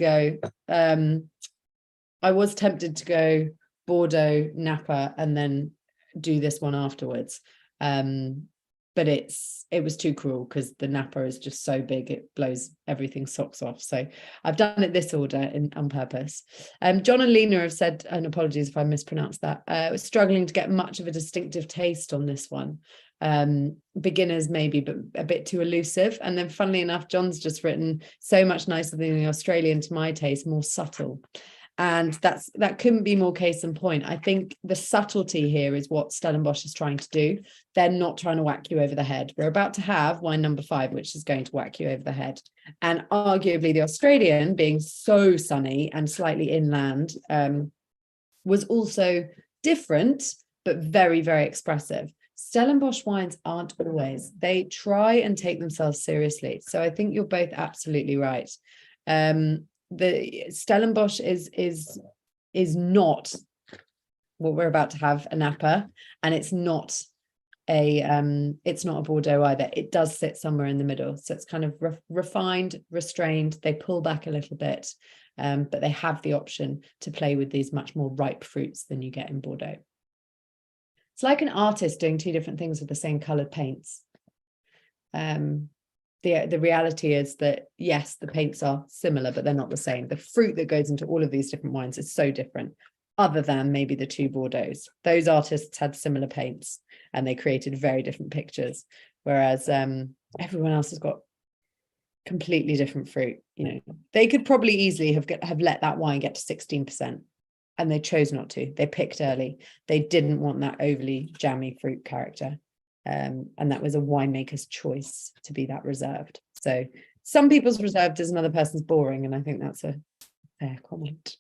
go Bordeaux, Napa, and then do this one afterwards. But it was too cruel because the Napa is just so big, it blows everything socks off. So I've done it this order on purpose. John and Lena have said, and apologies if I mispronounced that, struggling to get much of a distinctive taste on this one. Beginners maybe, but a bit too elusive. And then funnily enough, John's just written so much nicer than the Australian to my taste, more subtle. And that couldn't be more case in point. I think the subtlety here is what Stellenbosch is trying to do. They're not trying to whack you over the head. We're about to have wine number 5, which is going to whack you over the head. And arguably the Australian, being so sunny and slightly inland, was also different, but very, very expressive. Stellenbosch wines aren't always. They try and take themselves seriously. So I think you're both absolutely right. The Stellenbosch is not what we're about to have, a Napa, and it's not a Bordeaux either. It does sit somewhere in the middle, so it's kind of refined, restrained. They pull back a little bit, but they have the option to play with these much more ripe fruits than you get in Bordeaux. It's like an artist doing 2 different things with the same colored paints. The reality is that, yes, the paints are similar, but they're not the same. The fruit that goes into all of these different wines is so different, other than maybe the 2 Bordeaux. Those artists had similar paints and they created very different pictures, whereas everyone else has got completely different fruit. You know, they could probably easily have let that wine get to 16%, and they chose not to. They picked early. They didn't want that overly jammy fruit character. And that was a winemaker's choice to be that reserved. So some people's reserved is another person's boring, and I think that's a fair comment.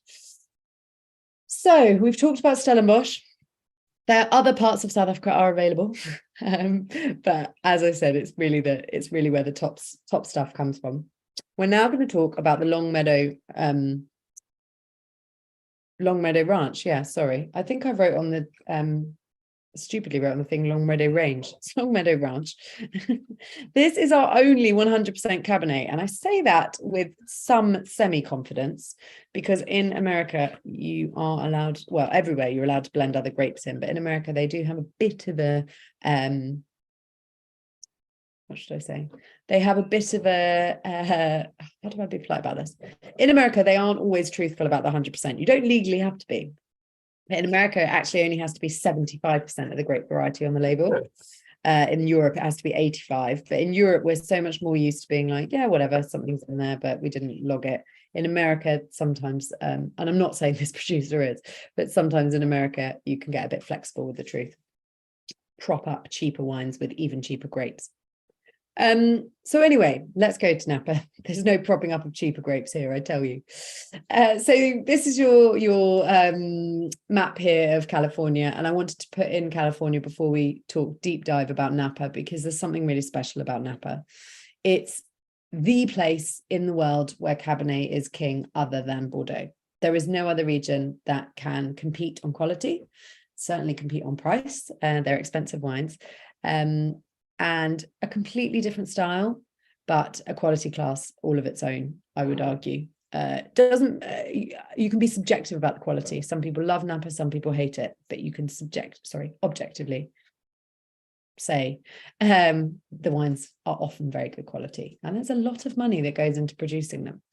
So we've talked about Stellenbosch. There are other parts of South Africa are available, but as I said, it's really where the top stuff comes from. We're now going to talk about the Longmeadow Ranch. Yeah, sorry, I think I wrote on the stupidly wrote on the thing Longmeadow Range. It's Longmeadow Ranch. This is our only 100% Cabernet, and I say that with some semi-confidence because in America you are allowed, well, everywhere you're allowed to blend other grapes in, but in America they do have a bit of a what should I say? They have a bit of a how do I be polite about this? In America they aren't always truthful about the 100%. You don't legally have to be. In America, it actually only has to be 75% of the grape variety on the label. In Europe, it has to be 85%. But in Europe, we're so much more used to being like, yeah, whatever, something's in there, but we didn't log it. In America, sometimes, and I'm not saying this producer is, but sometimes in America, you can get a bit flexible with the truth. Prop up cheaper wines with even cheaper grapes. So anyway, let's go to Napa. There's no propping up of cheaper grapes here, I tell you. So this is your map here of California, and I wanted to put in California before we talk deep dive about Napa, because there's something really special about Napa. It's the place in the world where Cabernet is king other than Bordeaux. There is no other region that can compete on quality, certainly compete on price. They're expensive wines. And a completely different style, but a quality class all of its own, I would argue. You can be subjective about the quality. Some people love Napa, some people hate it, but you can objectively say the wines are often very good quality, and there's a lot of money that goes into producing them.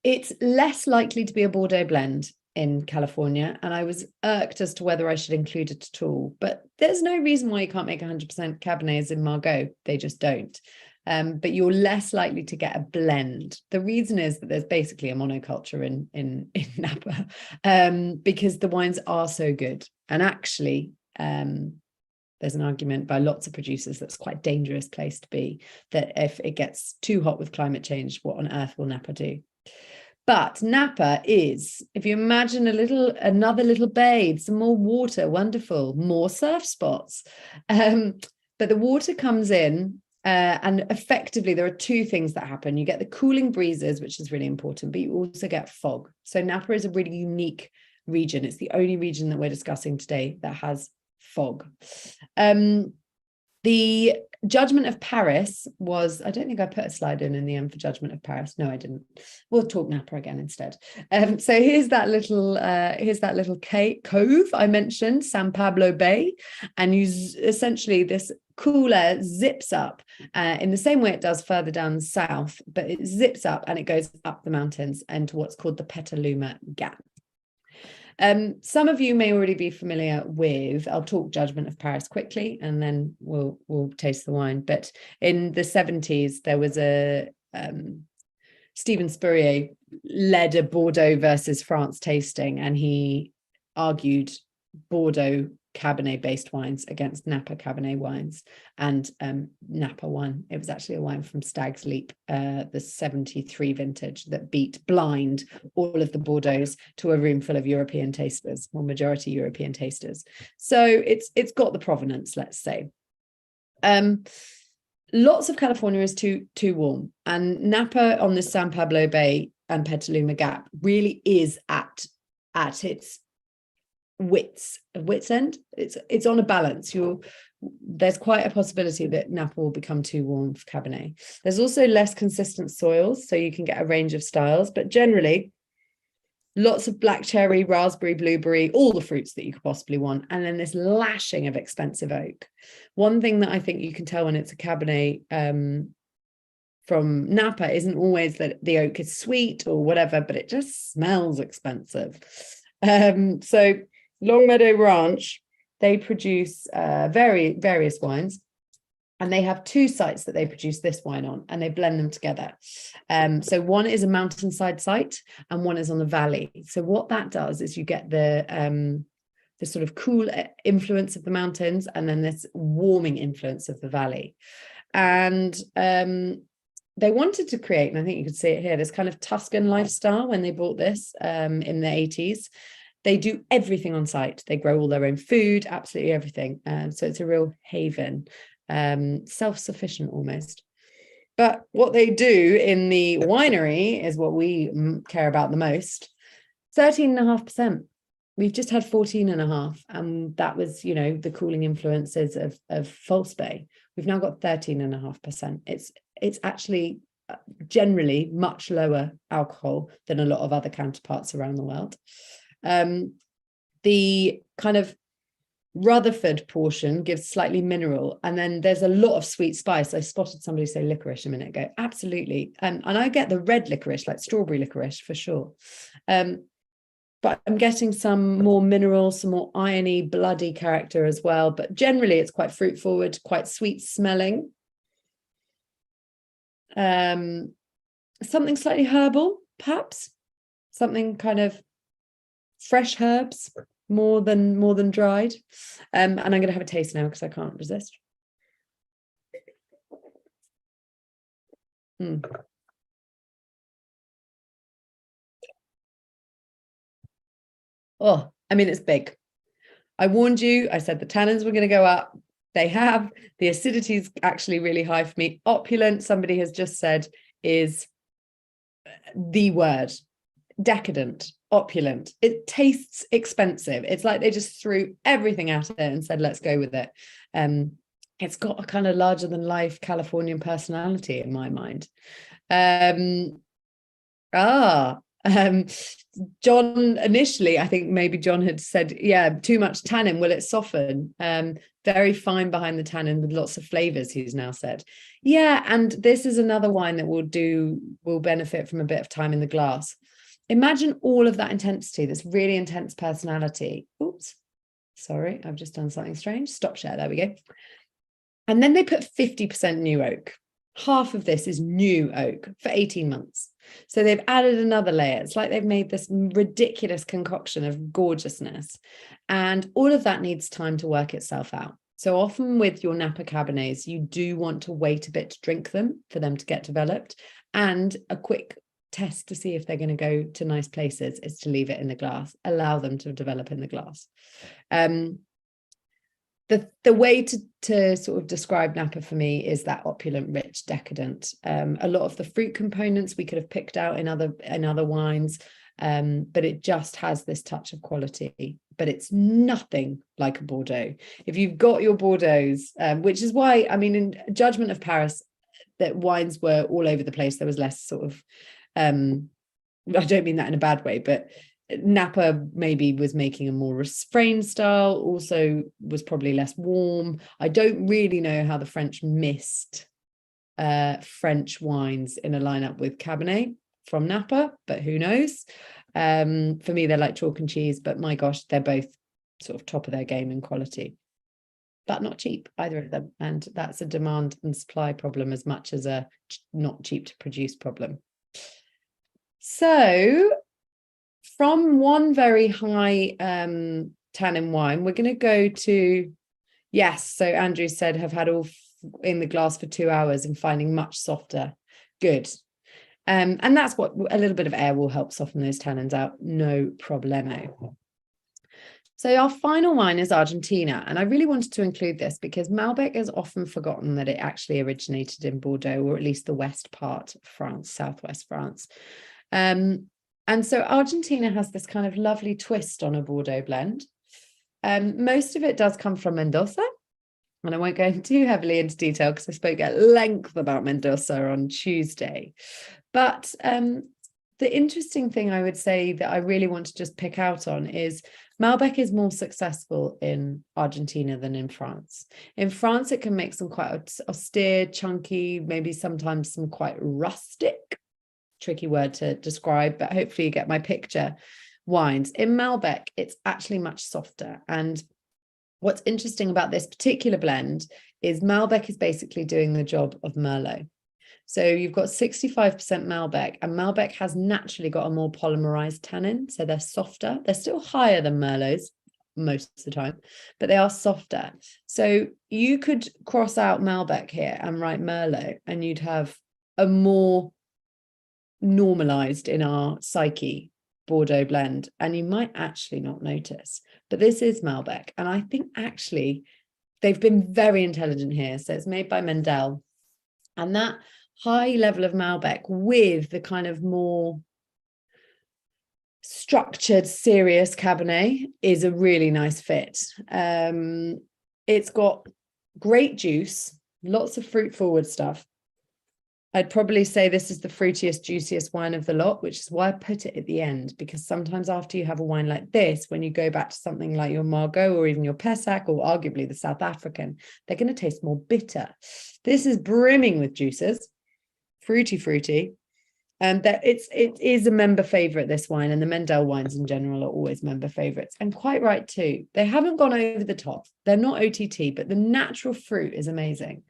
It's less likely to be a Bordeaux blend in California, and I was irked as to whether I should include it at all, but there's no reason why you can't make 100% Cabernets in Margaux. They just don't. But you're less likely to get a blend. The reason is that there's basically a monoculture in Napa, because the wines are so good. And actually, there's an argument by lots of producers that's quite a dangerous place to be, that if it gets too hot with climate change, what on earth will Napa do? But Napa is, if you imagine another little bay, some more water, wonderful, more surf spots. But the water comes in, and effectively there are 2 things that happen. You get the cooling breezes, which is really important, but you also get fog. So Napa is a really unique region. It's the only region that we're discussing today that has fog. The Judgment of Paris was, I don't think I put a slide in the end for Judgment of Paris. No, I didn't. We'll talk Napa again instead. So here's that little cove I mentioned, San Pablo Bay, and essentially this cool air zips up in the same way it does further down south, but it zips up and it goes up the mountains and to what's called the Petaluma Gap. Some of you may already be familiar with, I'll talk Judgment of Paris quickly and then we'll taste the wine. But in the 70s, there was a Stephen Spurrier led a Bordeaux versus France tasting, and he argued Bordeaux Cabernet based wines against Napa Cabernet wines, and Napa won. It was actually a wine from Stag's Leap, the 73 vintage, that beat blind all of the Bordeaux's to a room full of European tasters, or majority European tasters. So it's got the provenance, let's say. Lots of California is too warm, and Napa on the San Pablo Bay and Petaluma Gap really is at its wits end. It's on a balance. There's quite a possibility that Napa will become too warm for Cabernet. There's also less consistent soils, so you can get a range of styles, but generally lots of black cherry, raspberry, blueberry, all the fruits that you could possibly want, and then this lashing of expensive oak. One thing that I think you can tell when it's a Cabernet from Napa isn't always that the oak is sweet or whatever, but it just smells expensive. So Longmeadow Ranch, they produce various wines, and they have two sites that they produce this wine on, and they blend them together. So one is a mountainside site and one is on the valley. So what that does is you get the sort of cool influence of the mountains, and then this warming influence of the valley. And they wanted to create, and I think you could see it here, this kind of Tuscan lifestyle when they bought this in the 80s. They do everything on site. They grow all their own food, absolutely everything. So it's a real haven, self-sufficient almost. But what they do in the winery is what we care about the most. 13.5%. We've just had 14.5%, and that was, the cooling influences of False Bay. We've now got 13.5%. It's actually generally much lower alcohol than a lot of other counterparts around the world. The kind of Rutherford portion gives slightly mineral, and then there's a lot of sweet spice. I spotted somebody say licorice a minute ago. Absolutely. And I get the red licorice, like strawberry licorice for sure. But I'm getting some more mineral, some more irony, bloody character as well. But generally it's quite fruit forward, quite sweet smelling. Something slightly herbal, perhaps. Something kind of fresh herbs, more than dried. And I'm going to have a taste now because I can't resist. Oh, I mean, it's big. I warned you. I said the tannins were going to go up. They have. The acidity is actually really high for me. Opulent, somebody has just said, is the word. Decadent, opulent. It tastes expensive. It's like they just threw everything at it and said, let's go with it. It's got a kind of larger than life Californian personality in my mind. John, initially, I think maybe John had said, yeah, too much tannin, will it soften? Very fine behind the tannin with lots of flavors, he's now said. Yeah, and this is another wine that will benefit from a bit of time in the glass. Imagine all of that intensity, this really intense personality. Oops, sorry, I've just done something strange. Stop share, there we go. And then they put 50% new oak. Half of this is new oak for 18 months. So they've added another layer. It's like they've made this ridiculous concoction of gorgeousness. And all of that needs time to work itself out. So often with your Napa Cabernets, you do want to wait a bit to drink them for them to get developed. And a quick test to see if they're going to go to nice places is to leave it in the glass, allow them to develop in the glass. The way to sort of describe Napa for me is that opulent, rich, decadent. A lot of the fruit components we could have picked out in other wines, but it just has this touch of quality. But it's nothing like a Bordeaux. If you've got your Bordeaux's, which is why, I mean, in Judgment of Paris, that wines were all over the place. There was less sort of, I don't mean that in a bad way, but Napa maybe was making a more refrain style, also was probably less warm. I don't really know how the French missed French wines in a lineup with Cabernet from Napa, but who knows? For me, they're like chalk and cheese, but my gosh, they're both sort of top of their game in quality, but not cheap, either of them. And that's a demand and supply problem as much as a not cheap to produce problem. So from one very high tannin wine, we're going to go to, yes, so Andrew said have had all in the glass for 2 hours and finding much softer. Good. And that's what a little bit of air will help soften those tannins out. No problemo. So our final wine is Argentina. And I really wanted to include this because Malbec is often forgotten that it actually originated in Bordeaux, or at least the west part of France, southwest France. And so Argentina has this kind of lovely twist on a Bordeaux blend. Most of it does come from Mendoza. And I won't go too heavily into detail because I spoke at length about Mendoza on Tuesday. But the interesting thing I would say that I really want to just pick out on is Malbec is more successful in Argentina than in France. In France, it can make some quite austere, chunky, maybe sometimes some quite rustic, tricky word to describe, but hopefully you get my picture, wines. In Malbec, it's actually much softer. And what's interesting about this particular blend is Malbec is basically doing the job of Merlot. So you've got 65% Malbec, and Malbec has naturally got a more polymerized tannin. So they're softer. They're still higher than Merlots most of the time, but they are softer. So you could cross out Malbec here and write Merlot, and you'd have a more normalized in our psyche Bordeaux blend, and you might actually not notice. But this is Malbec, and I think actually they've been very intelligent here. So it's made by Mendel, and that high level of Malbec with the kind of more structured, serious Cabernet is a really nice fit. It's got great juice, lots of fruit forward stuff. I'd probably say this is the fruitiest, juiciest wine of the lot, which is why I put it at the end, because sometimes after you have a wine like this, when you go back to something like your Margaux or even your Pessac or arguably the South African, they're going to taste more bitter. This is brimming with juices, fruity. And that it is a member favorite, this wine, and the Mendel wines in general are always member favorites, and quite right too. They haven't gone over the top. They're not OTT, but the natural fruit is amazing.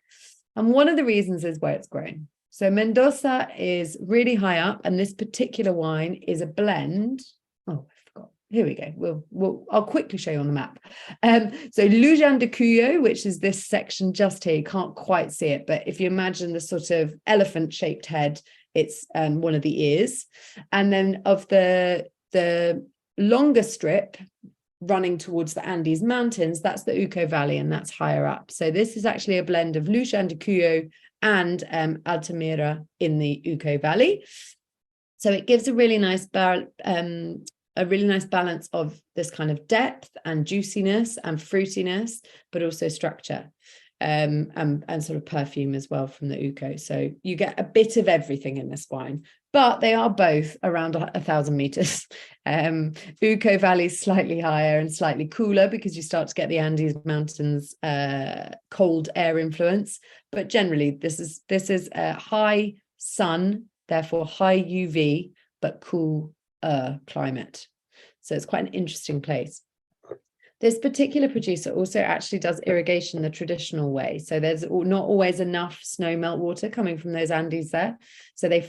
And one of the reasons is where it's grown. So Mendoza is really high up, and this particular wine is a blend. Oh, I forgot. Here we go. I'll quickly show you on the map. So Lujan de Cuyo, which is this section just here, you can't quite see it, but if you imagine the sort of elephant-shaped head, it's one of the ears. And then of the longer strip running towards the Andes Mountains, that's the Uco Valley, and that's higher up. So this is actually a blend of Lujan de Cuyo and Altamira in the Uco Valley. So it gives a really nice balance of this kind of depth and juiciness and fruitiness, but also structure and sort of perfume as well from the Uco. So you get a bit of everything in this wine, but they are both around 1,000 meters. Uco Valley is slightly higher and slightly cooler because you start to get the Andes Mountains cold air influence. But generally, this is a high sun, therefore high UV, but cool climate. So it's quite an interesting place. This particular producer also actually does irrigation the traditional way. So there's not always enough snow melt water coming from those Andes there. So they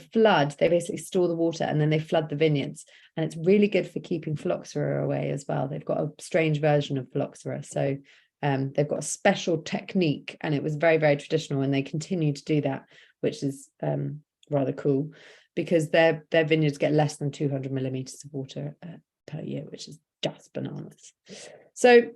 basically store the water and then they flood the vineyards. And it's really good for keeping phylloxera away as well. They've got a strange version of phylloxera. So they've got a special technique, and it was very, very traditional, and they continue to do that, which is rather cool because their vineyards get less than 200 millimeters of water per year, which is just bananas. So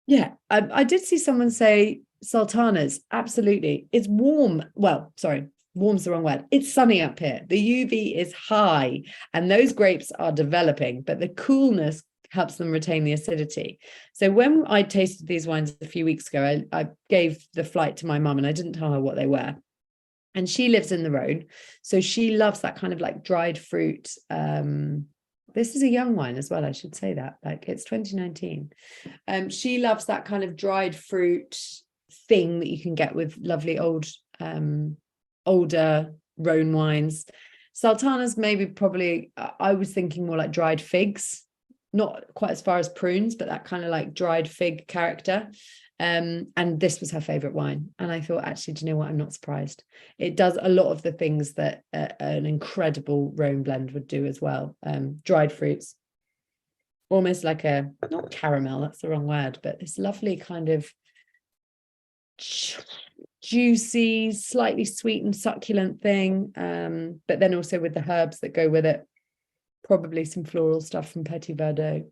yeah, I did see someone say sultanas. Absolutely. It's warm. Well, sorry, warm's the wrong word. It's sunny up here. The UV is high and those grapes are developing, but the coolness helps them retain the acidity. So when I tasted these wines a few weeks ago, I gave the flight to my mum and I didn't tell her what they were. And she lives in the Rhone. So she loves that kind of like dried fruit. This is a young wine as well, I should say that. Like it's 2019. She loves that kind of dried fruit thing that you can get with lovely older Rhone wines. Sultanas probably, I was thinking more like dried figs, not quite as far as prunes, but that kind of like dried fig character. And this was her favorite wine. And I thought, actually, do you know what? I'm not surprised. It does a lot of the things that an incredible Rhone blend would do as well. Dried fruits, almost like not caramel, that's the wrong word, but this lovely kind of juicy, slightly sweet and succulent thing. But then also with the herbs that go with it, probably some floral stuff from Petit Verdot.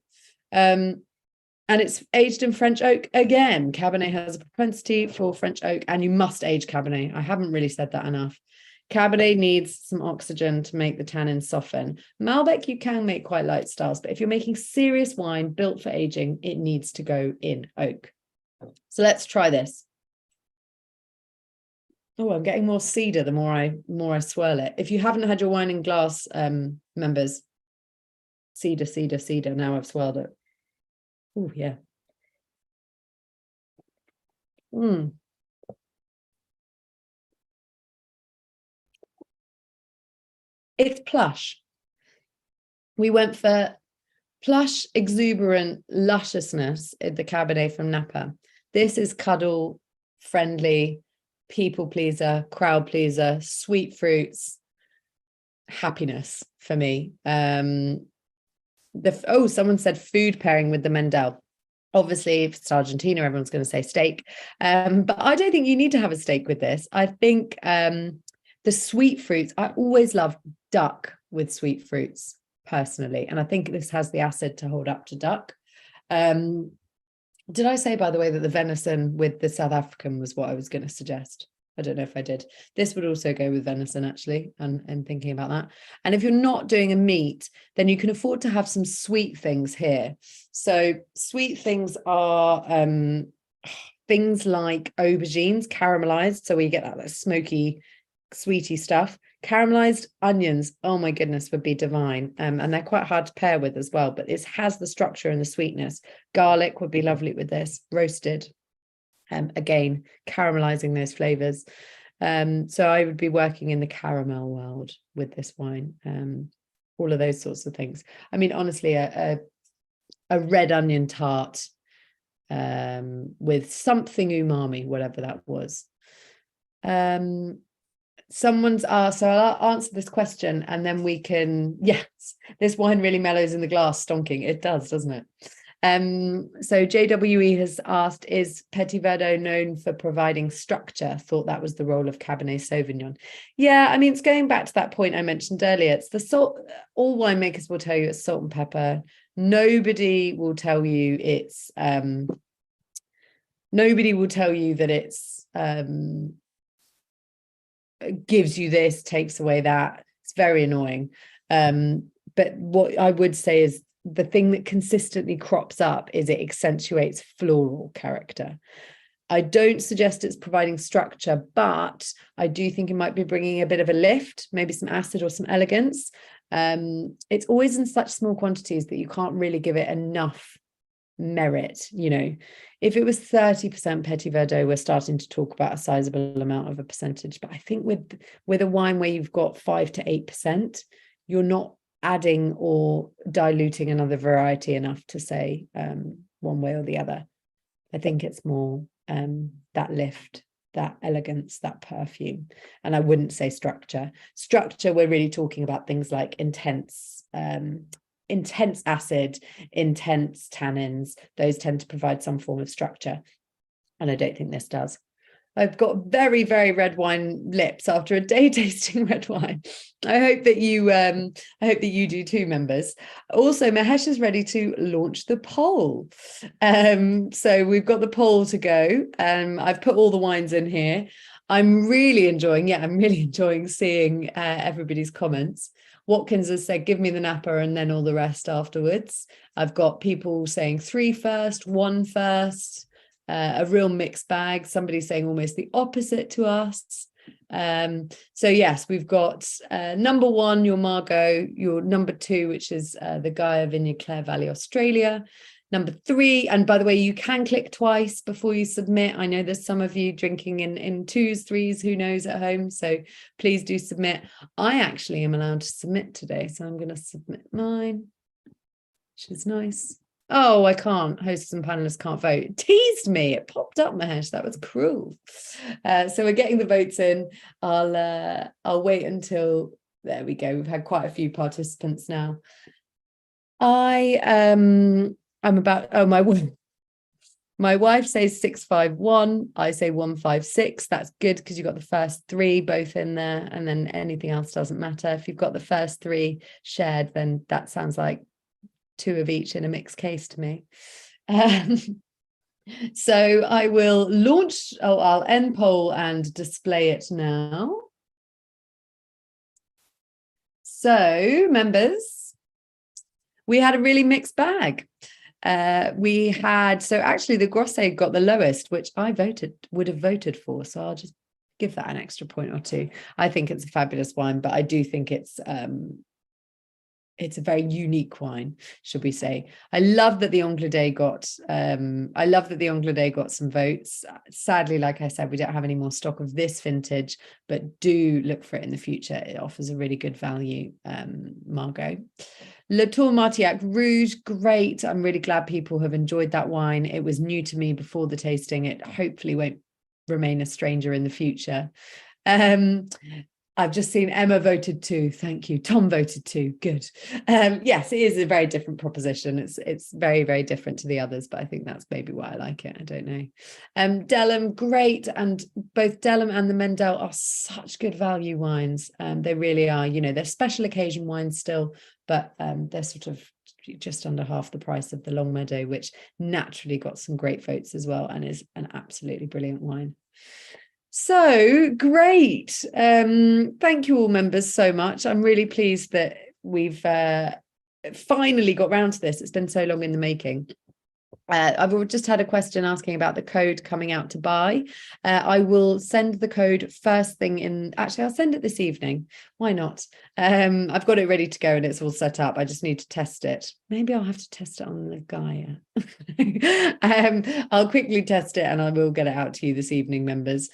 And it's aged in French oak. Again, Cabernet has a propensity for French oak, and you must age Cabernet. I haven't really said that enough. Cabernet needs some oxygen to make the tannins soften. Malbec, you can make quite light styles, but if you're making serious wine built for aging, it needs to go in oak. So let's try this. Oh, I'm getting more cedar the more I swirl it. If you haven't had your wine in glass, members, cedar, cedar, cedar. Now I've swirled it. Oh, yeah. It's plush. We went for plush, exuberant lusciousness in the Cabernet from Napa. This is cuddle, friendly, people pleaser, crowd pleaser, sweet fruits, happiness for me. Someone said food pairing with the Mendel. Obviously, if it's Argentina, everyone's going to say steak. But I don't think you need to have a steak with this. I think the sweet fruits, I always love duck with sweet fruits personally. And I think this has the acid to hold up to duck. Did I say, by the way, that the venison with the South African was what I was going to suggest? I don't know if I did. This would also go with venison, actually, and thinking about that. And if you're not doing a meat, then you can afford to have some sweet things here. So sweet things are things like aubergines, caramelized. So we get that smoky, sweety stuff. Caramelized onions, oh my goodness, would be divine. And they're quite hard to pair with as well, but it has the structure and the sweetness. Garlic would be lovely with this, roasted. Again, caramelizing those flavors. So I would be working in the caramel world with this wine. All of those sorts of things. I mean, honestly, a red onion tart with something umami, whatever that was. Someone's asked, so I'll answer this question and then we can, yes, this wine really mellows in the glass, stonking. It does, doesn't it? So JWE has asked, is Petit Verdot known for providing structure? Thought that was the role of Cabernet Sauvignon. Yeah, I mean, it's going back to that point I mentioned earlier. It's the salt. All winemakers will tell you it's salt and pepper. Nobody will tell you it's nobody will tell you that it's gives you this, takes away that. It's very annoying. But what I would say is the thing that consistently crops up is it accentuates floral character. I don't suggest it's providing structure, but I do think it might be bringing a bit of a lift, maybe some acid or some elegance. It's always in such small quantities that you can't really give it enough merit. You know, if it was 30% Petit Verdot, we're starting to talk about a sizable amount of a percentage. But I think with a wine where you've got 5 to 8%, you're not adding or diluting another variety enough to say one way or the other. I think it's more that lift, that elegance, that perfume. And I wouldn't say structure. Structure, we're really talking about things like intense acid, intense tannins. Those tend to provide some form of structure. And I don't think this does. I've got very, very red wine lips after a day tasting red wine. I hope that you do too, members. Also, Mahesh is ready to launch the poll. So we've got the poll to go. I've put all the wines in here. I'm really enjoying seeing everybody's comments. Watkins has said, give me the Napa and then all the rest afterwards. I've got people saying 3 first, 1 first. A real mixed bag. Somebody saying almost the opposite to us. So yes, we've got number 1, your Margaux, your number 2, which is the Gaia Vineyard Clare Valley, Australia. Number 3, and by the way, you can click twice before you submit. I know there's some of you drinking in 2s, 3s, who knows, at home. So please do submit. I actually am allowed to submit today, so I'm going to submit mine, which is nice. Oh, I can't. Hosts and panelists can't vote. It teased me. It popped up, Mahesh. That was cruel. So we're getting the votes in. I'll wait until there we go. We've had quite a few participants now. I'm about, oh, my wife says 651. I say 156. That's good because you've got the first three both in there, and then anything else doesn't matter. If you've got the first three shared, then that sounds like two of each in a mixed case to me. So I will launch, I'll end poll and display it now. So members, we had a really mixed bag. We had, so actually the Grosset got the lowest, which I would have voted for. So I'll just give that an extra point or two. I think it's a fabulous wine, but I do think it's a very unique wine, should we say. I love that the Angleday got some votes. Sadly, like I said, we don't have any more stock of this vintage, but do look for it in the future. It offers a really good value, Margaux. Le Tour Martillac Rouge, great. I'm really glad people have enjoyed that wine. It was new to me before the tasting. It hopefully won't remain a stranger in the future. I've just seen Emma voted 2. Thank you. Tom voted 2. Good. Yes, it is a very different proposition. It's very, very different to the others, but I think that's maybe why I like it. I don't know. Delham, great. And both Delham and the Mendel are such good value wines. They really are. You know, they're special occasion wines still, but they're sort of just under half the price of the Longmeadow, which naturally got some great votes as well and is an absolutely brilliant wine. So great. Thank you all members so much. I'm really pleased that we've finally got round to this. It's been so long in the making. I've just had a question asking about the code coming out to buy. I will send the code first thing in, actually I'll send it this evening. Why not? I've got it ready to go and it's all set up. I just need to test it. Maybe I'll have to test it on the Gaia. I'll quickly test it and I will get it out to you this evening, members.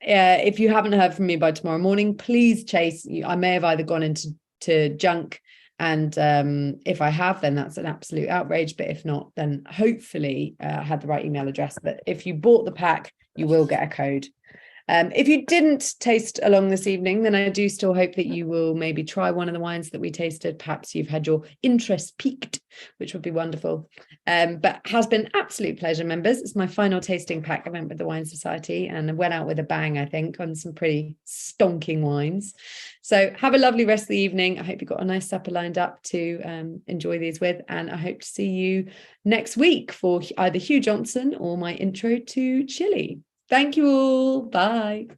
If you haven't heard from me by tomorrow morning, please chase. I may have either gone into junk, and if I have, then that's an absolute outrage. But if not, then hopefully I had the right email address. But if you bought the pack, you will get a code. If you didn't taste along this evening, then I do still hope that you will maybe try one of the wines that we tasted. Perhaps you've had your interest piqued, which would be wonderful. But has been absolute pleasure, members. It's my final tasting pack event with the Wine Society and I went out with a bang, I think, on some pretty stonking wines. So have a lovely rest of the evening. I hope you've got a nice supper lined up to enjoy these with. And I hope to see you next week for either Hugh Johnson or my intro to Chile. Thank you all. Bye.